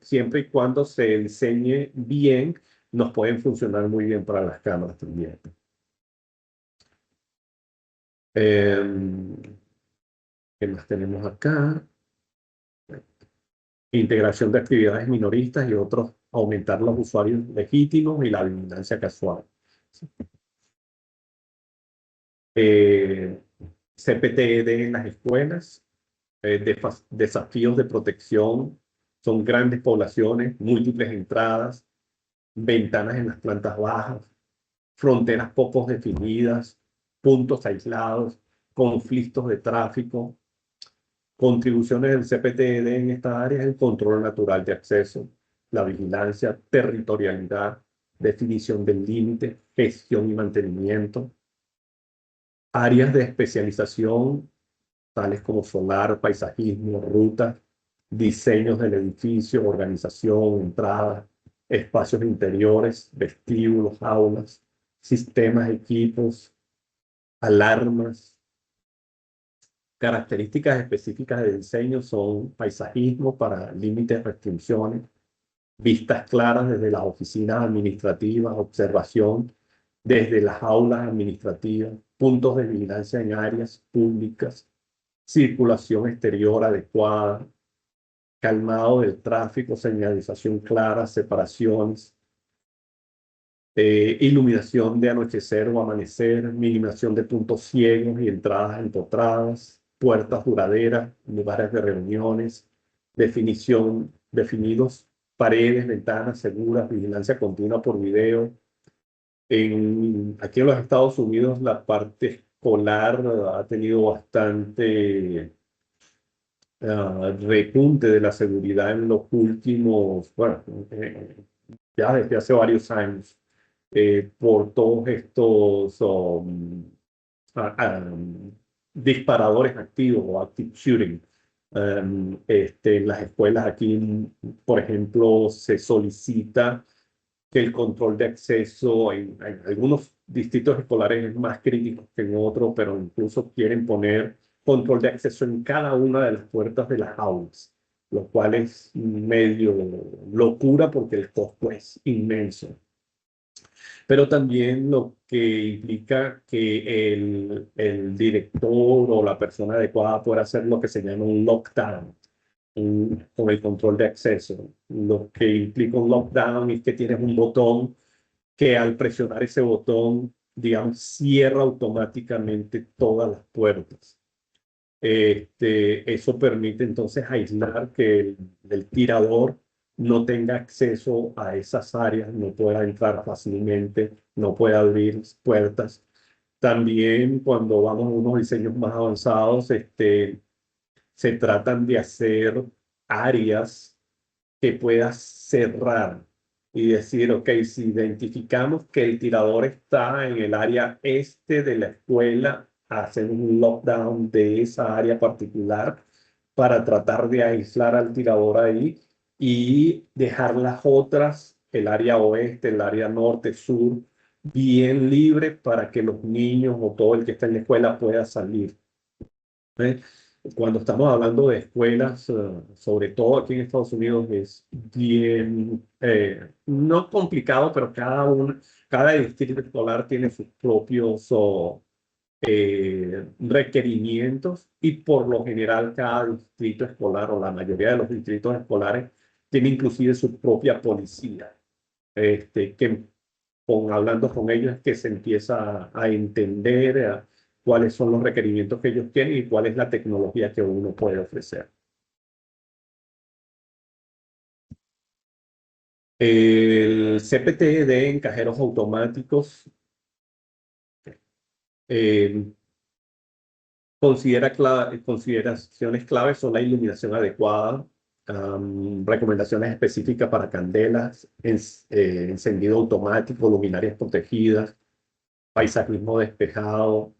siempre y cuando se enseñe bien, nos pueden funcionar muy bien para las cámaras también. ¿Qué más tenemos acá? Integración de actividades minoristas y otros, aumentar los usuarios legítimos y la vigilancia casual. CPTED en las escuelas, desafíos de protección, son grandes poblaciones, múltiples entradas, ventanas en las plantas bajas, fronteras poco definidas, puntos aislados, conflictos de tráfico. Contribuciones del CPTED en estas áreas: el control natural de acceso, la vigilancia, territorialidad, definición del límite, gestión y mantenimiento. Áreas de especialización, tales como solar, paisajismo, rutas, diseños del edificio, organización, entradas, espacios interiores, vestíbulos, aulas, sistemas, equipos, alarmas. Características específicas de diseño son paisajismo para límites, restricciones, vistas claras desde las oficinas administrativas, observación desde las aulas administrativas, puntos de vigilancia en áreas públicas, circulación exterior adecuada, calmado del tráfico, señalización clara, separaciones, iluminación de anochecer o amanecer, minimización de puntos ciegos y entradas empotradas, puertas duraderas, lugares de reuniones, definidos, paredes, ventanas seguras, vigilancia continua por video. Aquí en los Estados Unidos la parte escolar ha tenido bastante repunte de la seguridad en los últimos, bueno, ya desde hace varios años, por todos estos ah, ah, disparadores activos o active shooting. En las escuelas aquí, por ejemplo, se solicita que el control de acceso en algunos distritos escolares es más crítico que en otros, pero incluso quieren poner control de acceso en cada una de las puertas de las aulas, lo cual es medio locura porque el costo es inmenso. Pero también lo que implica que el director o la persona adecuada pueda hacer lo que se llama un lockdown con el control de acceso. Lo que implica un lockdown es que tienes un botón que al presionar ese botón, digamos, cierra automáticamente todas las puertas. Eso permite entonces aislar que el tirador no tenga acceso a esas áreas, no pueda entrar fácilmente, no pueda abrir puertas. También cuando vamos a unos diseños más avanzados, se tratan de hacer áreas que puedas cerrar y decir, ok, si identificamos que el tirador está en el área este de la escuela, hacen un lockdown de esa área particular para tratar de aislar al tirador ahí y dejar las otras, el área oeste, el área norte, sur, bien libre para que los niños o todo el que está en la escuela pueda salir. ¿Eh? Cuando estamos hablando de escuelas, sobre todo aquí en Estados Unidos, es bien, no complicado, pero cada distrito escolar tiene sus propios requerimientos y por lo general cada distrito escolar o la mayoría de los distritos escolares tiene inclusive su propia policía, que hablando con ellos es que se empieza a entender cuáles son los requerimientos que ellos tienen y cuál es la tecnología que uno puede ofrecer. El CPTED en cajeros automáticos eh, consideraciones claves son la iluminación adecuada, recomendaciones específicas para candelas, encendido automático, luminarias protegidas, paisajismo despejado,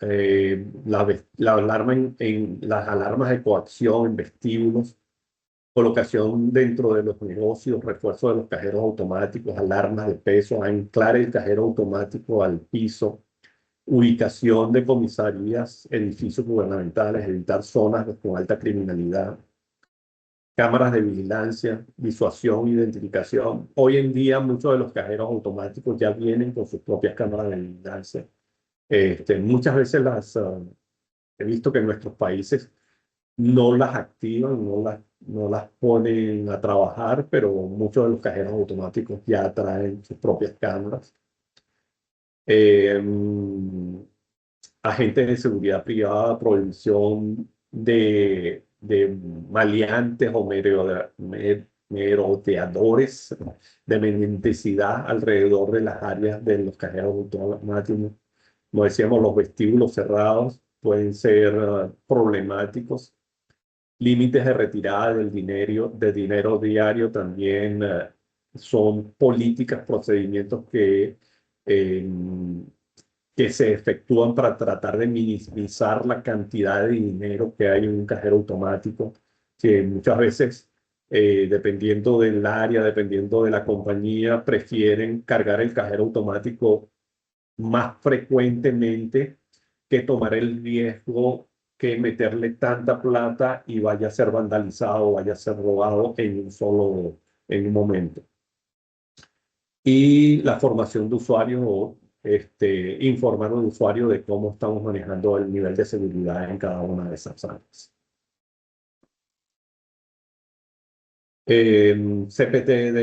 la alarma en las alarmas de coacción en vestíbulos, colocación dentro de los negocios, refuerzo de los cajeros automáticos, alarmas de peso, anclar el cajero automático al piso, ubicación de comisarías, edificios gubernamentales, evitar zonas con alta criminalidad, cámaras de vigilancia, disuasión, identificación. Hoy en día muchos de los cajeros automáticos ya vienen con sus propias cámaras de vigilancia. Muchas veces he visto que en nuestros países no las activan, no las ponen a trabajar, pero muchos de los cajeros automáticos ya traen sus propias cámaras. Eh, Agentes de seguridad privada, prohibición de maleantes o merodeadores de mendicidad alrededor de las áreas de los cajeros automáticos. Como decíamos, los vestíbulos cerrados pueden ser problemáticos. Límites de retirada de dinero diario también son políticas, procedimientos eh, que se efectúan para tratar de minimizar la cantidad de dinero que hay en un cajero automático, que muchas veces, dependiendo del área, dependiendo de la compañía, prefieren cargar el cajero automático más frecuentemente que tomar el riesgo que meterle tanta plata y vaya a ser vandalizado, vaya a ser robado en un momento. Y la formación de usuario, informar al usuario de cómo estamos manejando el nivel de seguridad en cada una de esas áreas. CPTED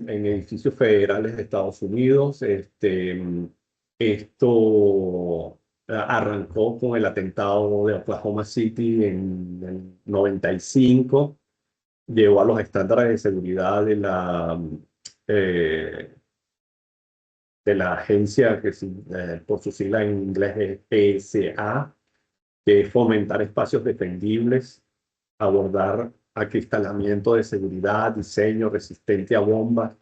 en edificios federales de Estados Unidos. Esto arrancó con el atentado de Oklahoma City en el 95. Llegó a los estándares de seguridad eh, de la agencia, que por su sigla en inglés es PSA, que es fomentar espacios defendibles, abordar acristalamiento de seguridad, diseño resistente a bombas,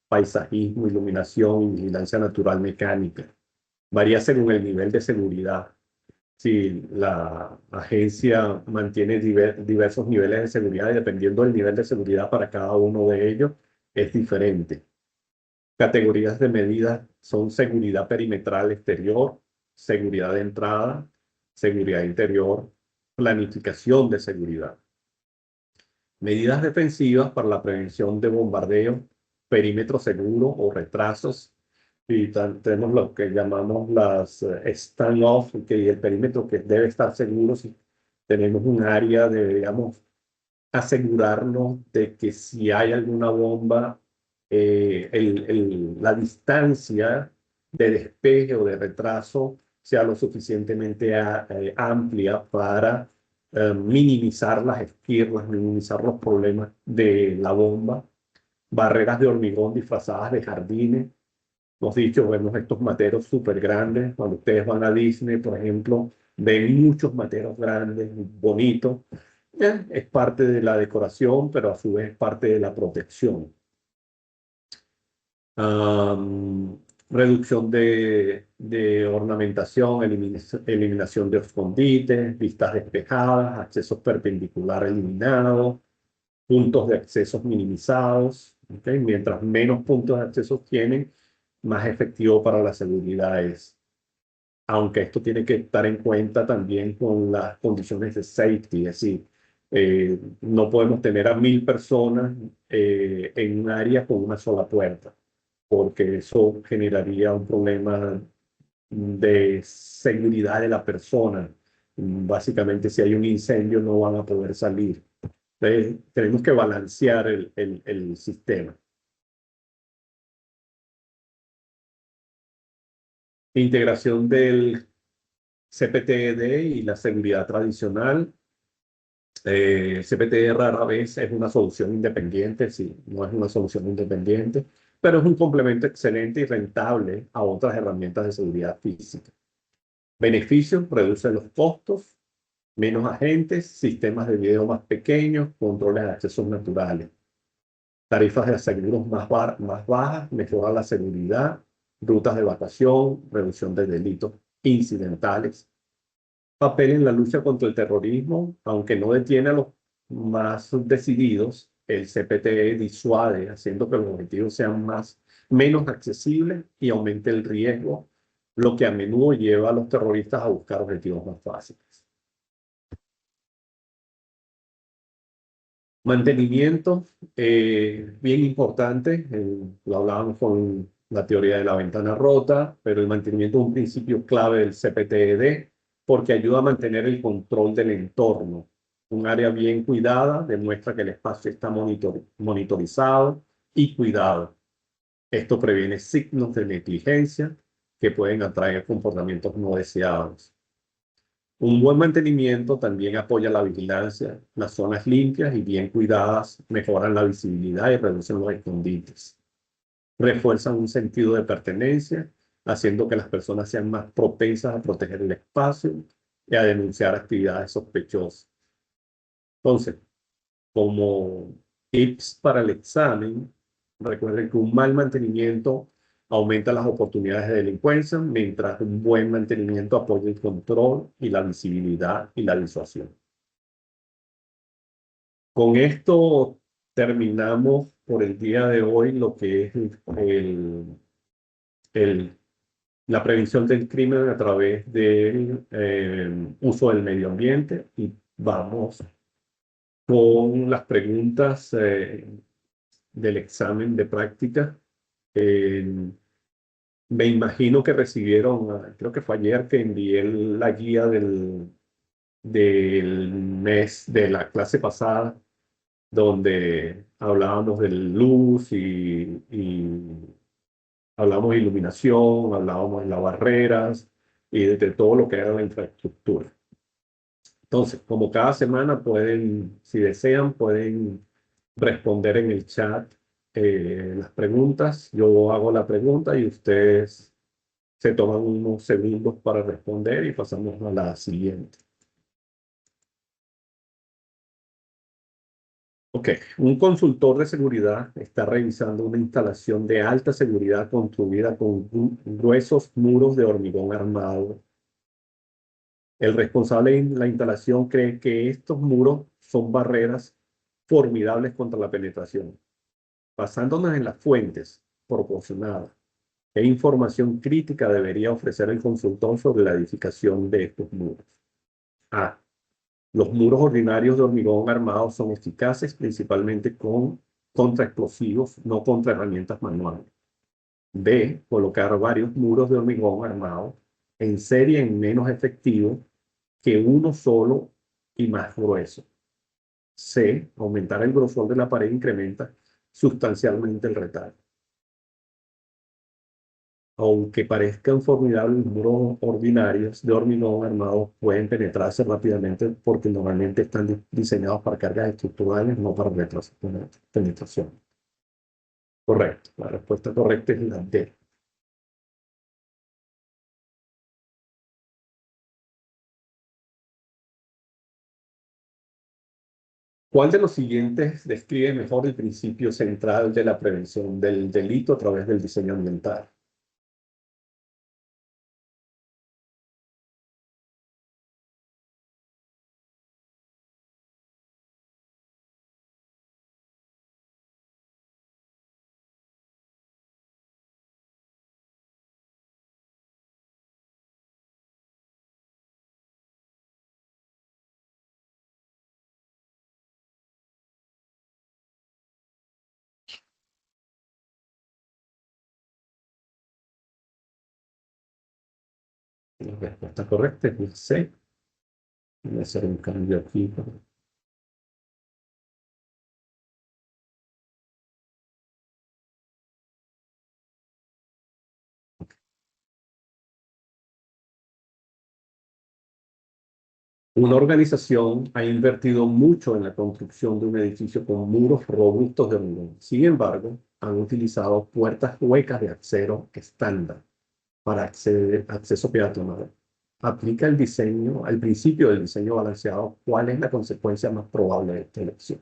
paisajismo, iluminación y vigilancia natural mecánica. Varía según el nivel de seguridad. Si la agencia mantiene diversos niveles de seguridad y dependiendo del nivel de seguridad para cada uno de ellos es diferente. Categorías de medidas son seguridad perimetral exterior, seguridad de entrada, seguridad interior, planificación de seguridad. Medidas defensivas para la prevención de bombardeo, perímetro seguro o retrasos. Y tenemos lo que llamamos las stand-off, que el perímetro que debe estar seguro si tenemos un área, deberíamos asegurarnos de que si hay alguna bomba, la distancia de despeje o de retraso sea lo suficientemente amplia para minimizar las esquirlas, minimizar los problemas de la bomba. Barreras de hormigón disfrazadas de jardines. Hemos dicho, vemos estos materos súper grandes. Cuando ustedes van a Disney, por ejemplo, ven muchos materos grandes, bonitos. Es parte de la decoración, pero a su vez es parte de la protección. reducción de ornamentación, eliminación de escondites, vistas despejadas, accesos perpendiculares eliminados, puntos de accesos minimizados. ¿Ok? Mientras menos puntos de acceso tienen, más efectivo para la seguridad es. Aunque esto tiene que estar en cuenta también con las condiciones de safety, es decir, no podemos tener a 1000 personas en un área con una sola puerta, porque eso generaría un problema de seguridad de la persona. Básicamente, si hay un incendio, no van a poder salir. Entonces, tenemos que balancear el sistema. Integración del CPTED y la seguridad tradicional. CPTED rara vez es una solución independiente, sí, no es una solución independiente, pero es un complemento excelente y rentable a otras herramientas de seguridad física. Beneficios: reduce los costos, menos agentes, sistemas de video más pequeños, controles de accesos naturales, tarifas de seguros más bajas, mejora la seguridad, rutas de evacuación, reducción de delitos incidentales. Papel en la lucha contra el terrorismo: aunque no detiene a los más decididos, el CPTE disuade, haciendo que los objetivos sean menos accesibles y aumente el riesgo, lo que a menudo lleva a los terroristas a buscar objetivos más fáciles. Mantenimiento, bien importante. Lo hablábamos con la teoría de la ventana rota, pero el mantenimiento es un principio clave del CPTED porque ayuda a mantener el control del entorno. Un área bien cuidada demuestra que el espacio está monitorizado y cuidado. Esto previene signos de negligencia que pueden atraer comportamientos no deseados. Un buen mantenimiento también apoya la vigilancia. Las zonas limpias y bien cuidadas mejoran la visibilidad y reducen los escondites. Refuerzan un sentido de pertenencia, haciendo que las personas sean más propensas a proteger el espacio y a denunciar actividades sospechosas. Entonces, como tips para el examen, recuerden que un mal mantenimiento aumenta las oportunidades de delincuencia, mientras un buen mantenimiento apoya el control y la visibilidad y la disuasión. Con esto terminamos por el día de hoy lo que es la prevención del crimen a través del uso del medio ambiente, y vamos con las preguntas del examen de práctica. Me imagino que recibieron, creo que fue ayer que envié la guía del mes de la clase pasada, donde hablábamos de luz y hablábamos de iluminación, hablábamos de las barreras y de todo lo que era la infraestructura. Entonces, como cada semana pueden, si desean, pueden responder en el chat las preguntas. Yo hago la pregunta y ustedes se toman unos segundos para responder y pasamos a la siguiente. Ok, un consultor de seguridad está revisando una instalación de alta seguridad construida con gruesos muros de hormigón armado. El responsable de la instalación cree que estos muros son barreras formidables contra la penetración. Basándonos en las fuentes proporcionadas, ¿qué información crítica debería ofrecer el consultor sobre la edificación de estos muros? A. Los muros ordinarios de hormigón armado son eficaces principalmente contra explosivos, no contra herramientas manuales. B. Colocar varios muros de hormigón armado en serie es menos efectivo que uno solo y más grueso. C. Aumentar el grosor de la pared incrementa sustancialmente el retardo. Aunque parezcan formidables, los muros ordinarios de hormigón armado pueden penetrarse rápidamente porque normalmente están diseñados para cargas estructurales, no para penetración. Correcto. La respuesta correcta es la D. ¿Cuál de los siguientes describe mejor el principio central de la prevención del delito a través del diseño ambiental? La respuesta correcta es la C. Voy a hacer un cambio aquí. Una organización ha invertido mucho en la construcción de un edificio con muros robustos de hormigón. Sin embargo, han utilizado puertas huecas de acero estándar para acceso peatonal. Aplica el diseño, al principio del diseño balanceado, ¿cuál es la consecuencia más probable de esta elección?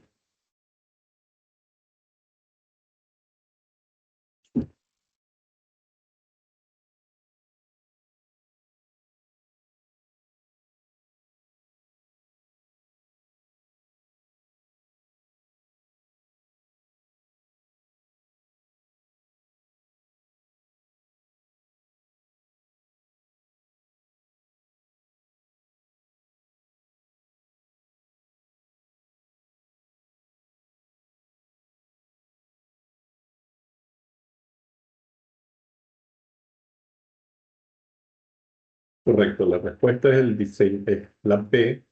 Correcto, la respuesta es el diseño, es la B,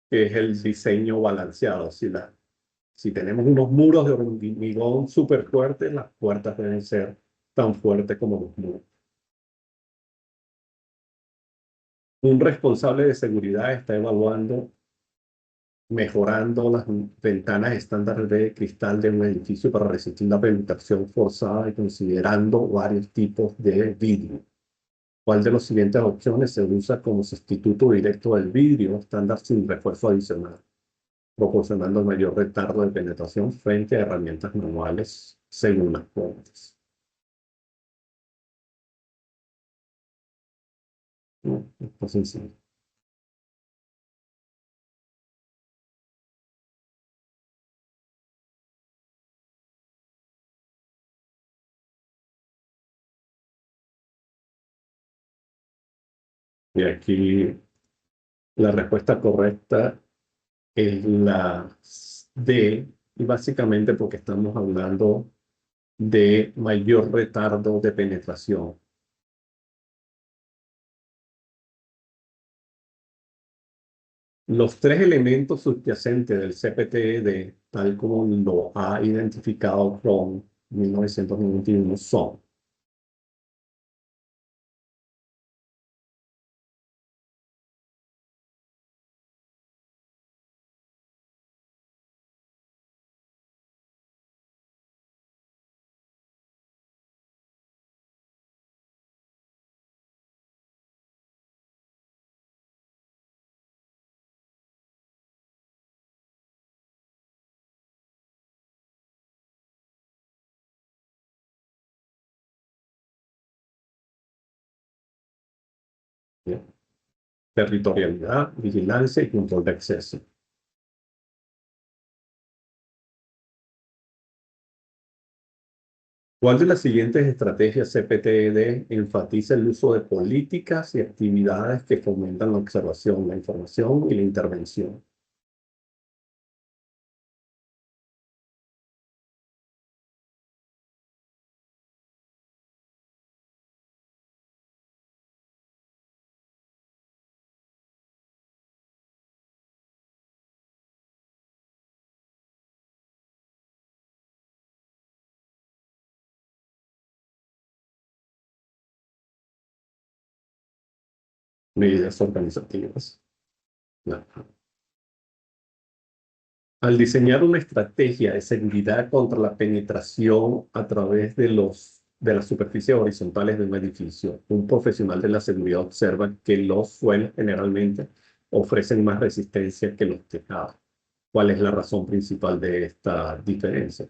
que es el diseño balanceado. Si tenemos unos muros de hormigón súper fuertes, las puertas deben ser tan fuertes como los muros. Un responsable de seguridad está evaluando, mejorando las ventanas estándar de cristal de un edificio para resistir la penetración forzada y considerando varios tipos de vidrio. ¿Cuál de las siguientes opciones se usa como sustituto directo del vidrio estándar sin refuerzo adicional, proporcionando mayor retardo de penetración frente a herramientas manuales según las fuentes? Esto es sencillo. Y aquí la respuesta correcta es la D, y básicamente porque estamos hablando de mayor retardo de penetración. Los tres elementos subyacentes del CPTED, tal como lo ha identificado Cron 1991, son ¿sí? Territorialidad, vigilancia y control de acceso. ¿Cuál de las siguientes estrategias CPTED enfatiza el uso de políticas y actividades que fomentan la observación, la información y la intervención? Medidas organizativas. No. Al diseñar una estrategia de seguridad contra la penetración a través de las superficies horizontales de un edificio, un profesional de la seguridad observa que los suelos generalmente ofrecen más resistencia que los tejados. ¿Cuál es la razón principal de esta diferencia?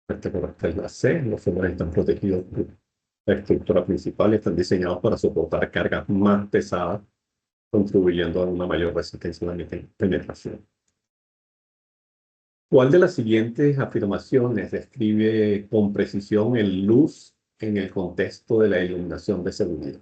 Esta correcta es la C. Los fémures están protegidos por la estructura principal y están diseñados para soportar cargas más pesadas, contribuyendo a una mayor resistencia a la penetración. ¿Cuál de las siguientes afirmaciones describe con precisión el luz en el contexto de la iluminación de seguridad?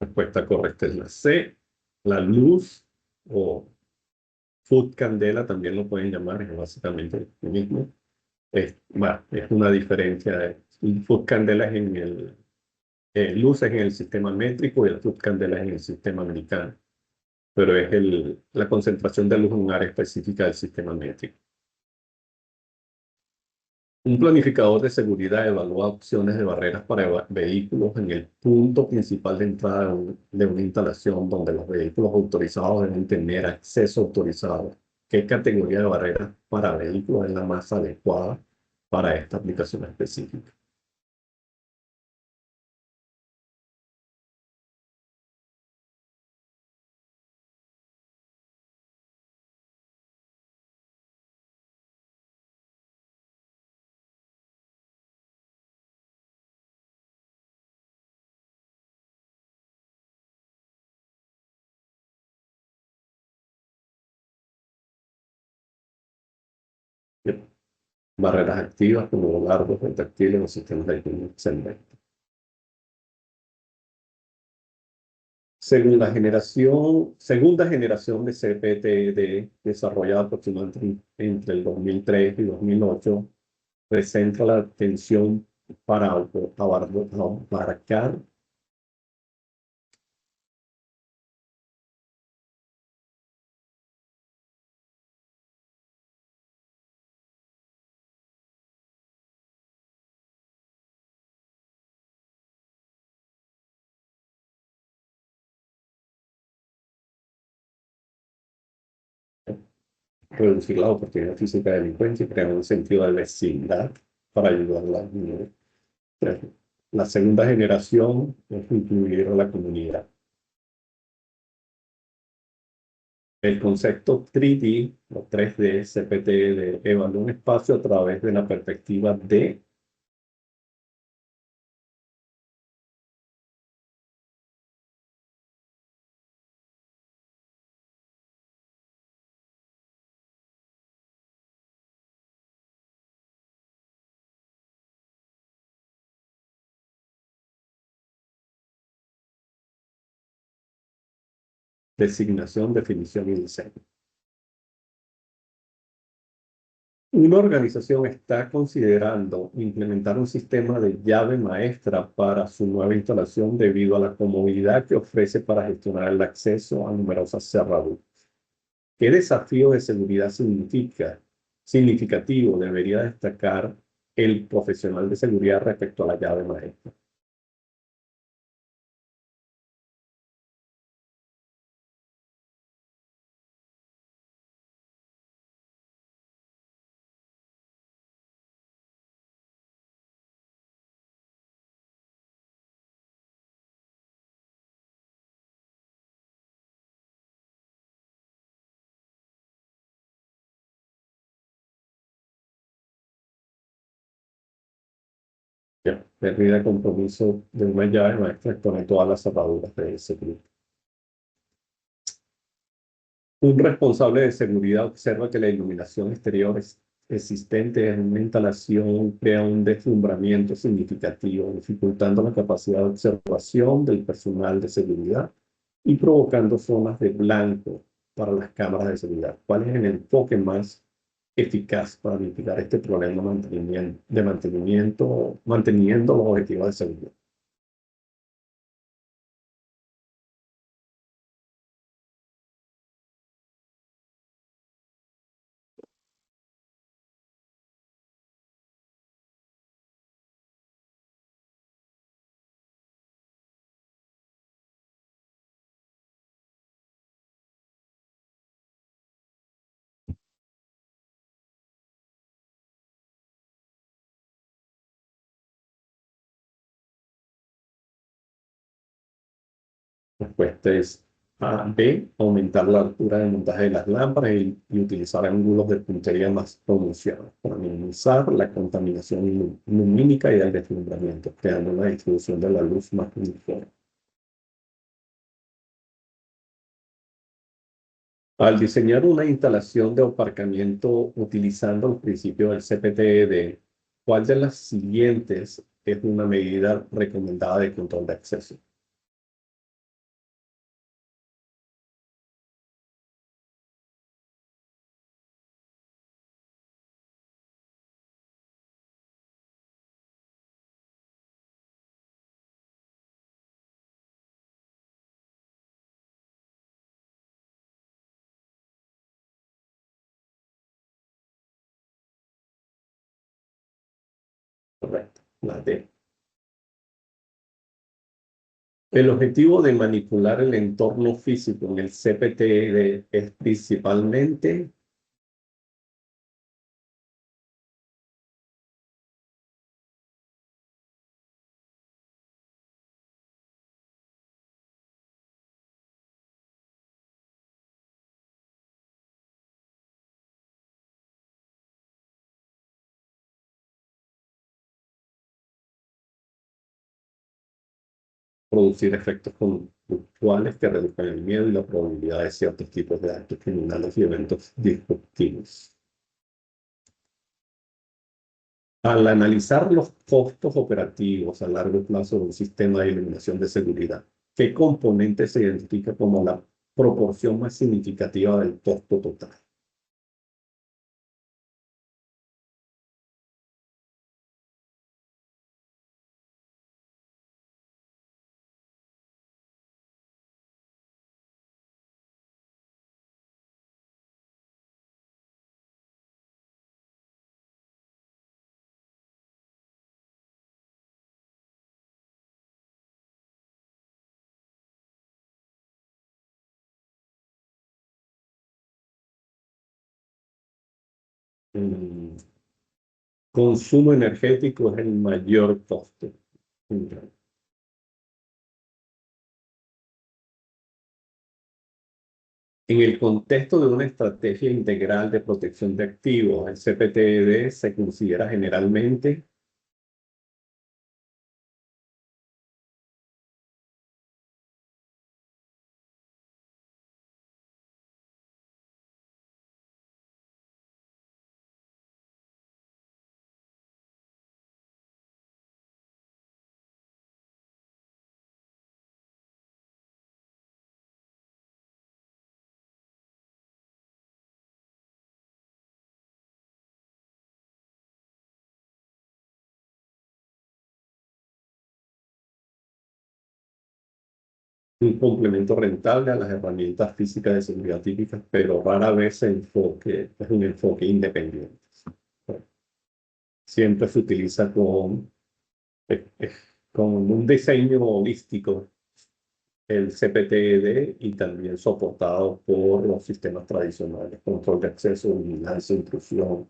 La respuesta correcta es la C. La luz o food candela también lo pueden llamar, es básicamente lo mismo. Bueno, es una diferencia. El food candela es en luz es en el sistema métrico y el food candela es en el sistema americano, pero es la concentración de luz en un área específica del sistema métrico. Un planificador de seguridad evalúa opciones de barreras para vehículos en el punto principal de entrada de una instalación donde los vehículos autorizados deben tener acceso autorizado. ¿Qué categoría de barreras para vehículos es la más adecuada para esta aplicación específica? Bien. Barreras activas como largos, retráctiles o sistemas de segmento. Segunda generación de CPTD, desarrollada aproximadamente entre el 2003 y 2008, presenta la atención para abarcar reducir la oportunidad física de delincuencia y crear un sentido de vecindad para ayudar a la comunidad. La segunda generación es incluir a la comunidad. El concepto 3D o 3D CPT evalúa un espacio a través de la perspectiva de designación, definición y diseño. Una organización está considerando implementar un sistema de llave maestra para su nueva instalación debido a la comodidad que ofrece para gestionar el acceso a numerosas cerraduras. ¿Qué desafío de seguridad significativo debería destacar el profesional de seguridad respecto a la llave maestra? Ya, pérdida de compromiso de una llave maestra expone todas las cerraduras de ese grupo. Un responsable de seguridad observa que la iluminación exterior existente en una instalación crea un deslumbramiento significativo, dificultando la capacidad de observación del personal de seguridad y provocando zonas de blanco para las cámaras de seguridad. ¿Cuál es el enfoque más eficaz para mitigar este problema manteniendo los objetivos de seguridad? Respuesta es A. B. Aumentar la altura de montaje de las lámparas y utilizar ángulos de puntería más pronunciados para minimizar la contaminación lumínica y el deslumbramiento, creando una distribución de la luz más uniforme. Al diseñar una instalación de aparcamiento utilizando el principio del CPTED, ¿cuál de las siguientes es una medida recomendada de control de acceso? Correcto, la D. El objetivo de manipular el entorno físico en el CPTED es principalmente producir efectos conductuales que reduzcan el miedo y la probabilidad de ciertos tipos de actos criminales y eventos disruptivos. Al analizar los costos operativos a largo plazo de un sistema de iluminación de seguridad, ¿qué componente se identifica como la proporción más significativa del costo total? Mm, Consumo energético es el mayor costo. En el contexto de una estrategia integral de protección de activos, el CPTED se considera generalmente un complemento rentable a las herramientas físicas de seguridad típicas, pero rara vez es un enfoque independiente. Siempre se utiliza con un diseño holístico el CPTED y también soportado por los sistemas tradicionales, control de acceso, vigilancia, intrusión.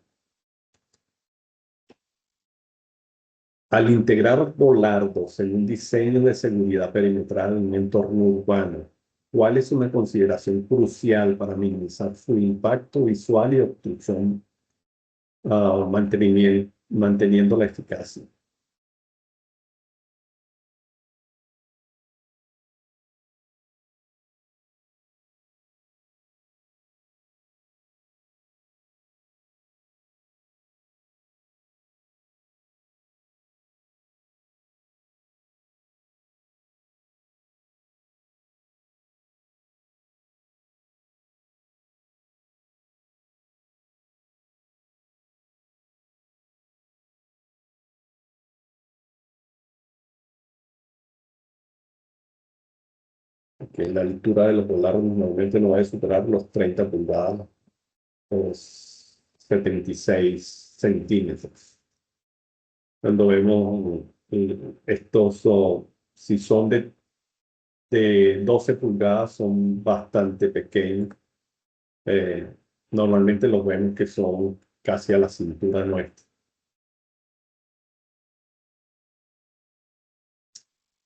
Al integrar volardos en un diseño de seguridad perimetral en un entorno urbano, ¿cuál es una consideración crucial para minimizar su impacto visual y obstrucción, manteniendo la eficacia? Que la altura de los volardos normalmente no debe superar los 30 pulgadas o 76 centímetros. Cuando vemos estos, si son de 12 pulgadas, son bastante pequeños. Eh, Normalmente los vemos que son casi a la cintura nuestra.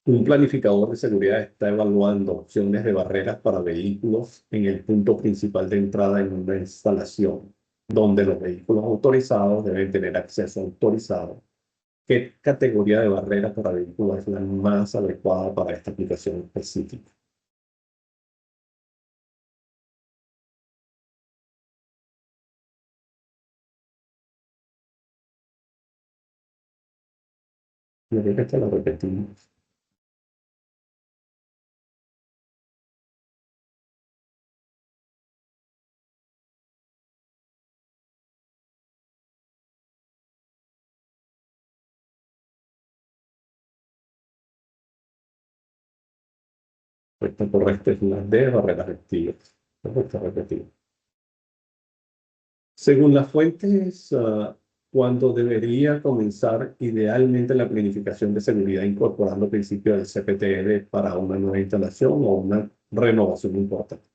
Un planificador de seguridad está evaluando opciones de barreras para vehículos en el punto principal de entrada en una instalación, donde los vehículos autorizados deben tener acceso autorizado. ¿Qué categoría de barrera para vehículos es la más adecuada para esta aplicación específica? Yo creo que esta la repetimos. La respuesta correcta es la D, barreras activas. Respuesta repetida. Según las fuentes, ¿cuándo debería comenzar idealmente la planificación de seguridad incorporando principios del CPTR para una nueva instalación o una renovación importante?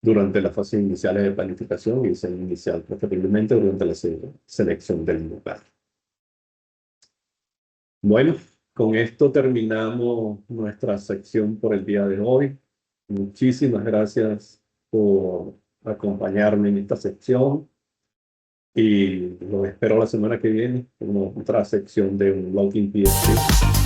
Durante las fases iniciales de planificación y diseño inicial, preferiblemente durante la selección del lugar. Bueno, con esto terminamos nuestra sección por el día de hoy. Muchísimas gracias por acompañarme en esta sección y los espero la semana que viene en otra sección de un Unlocking PSP.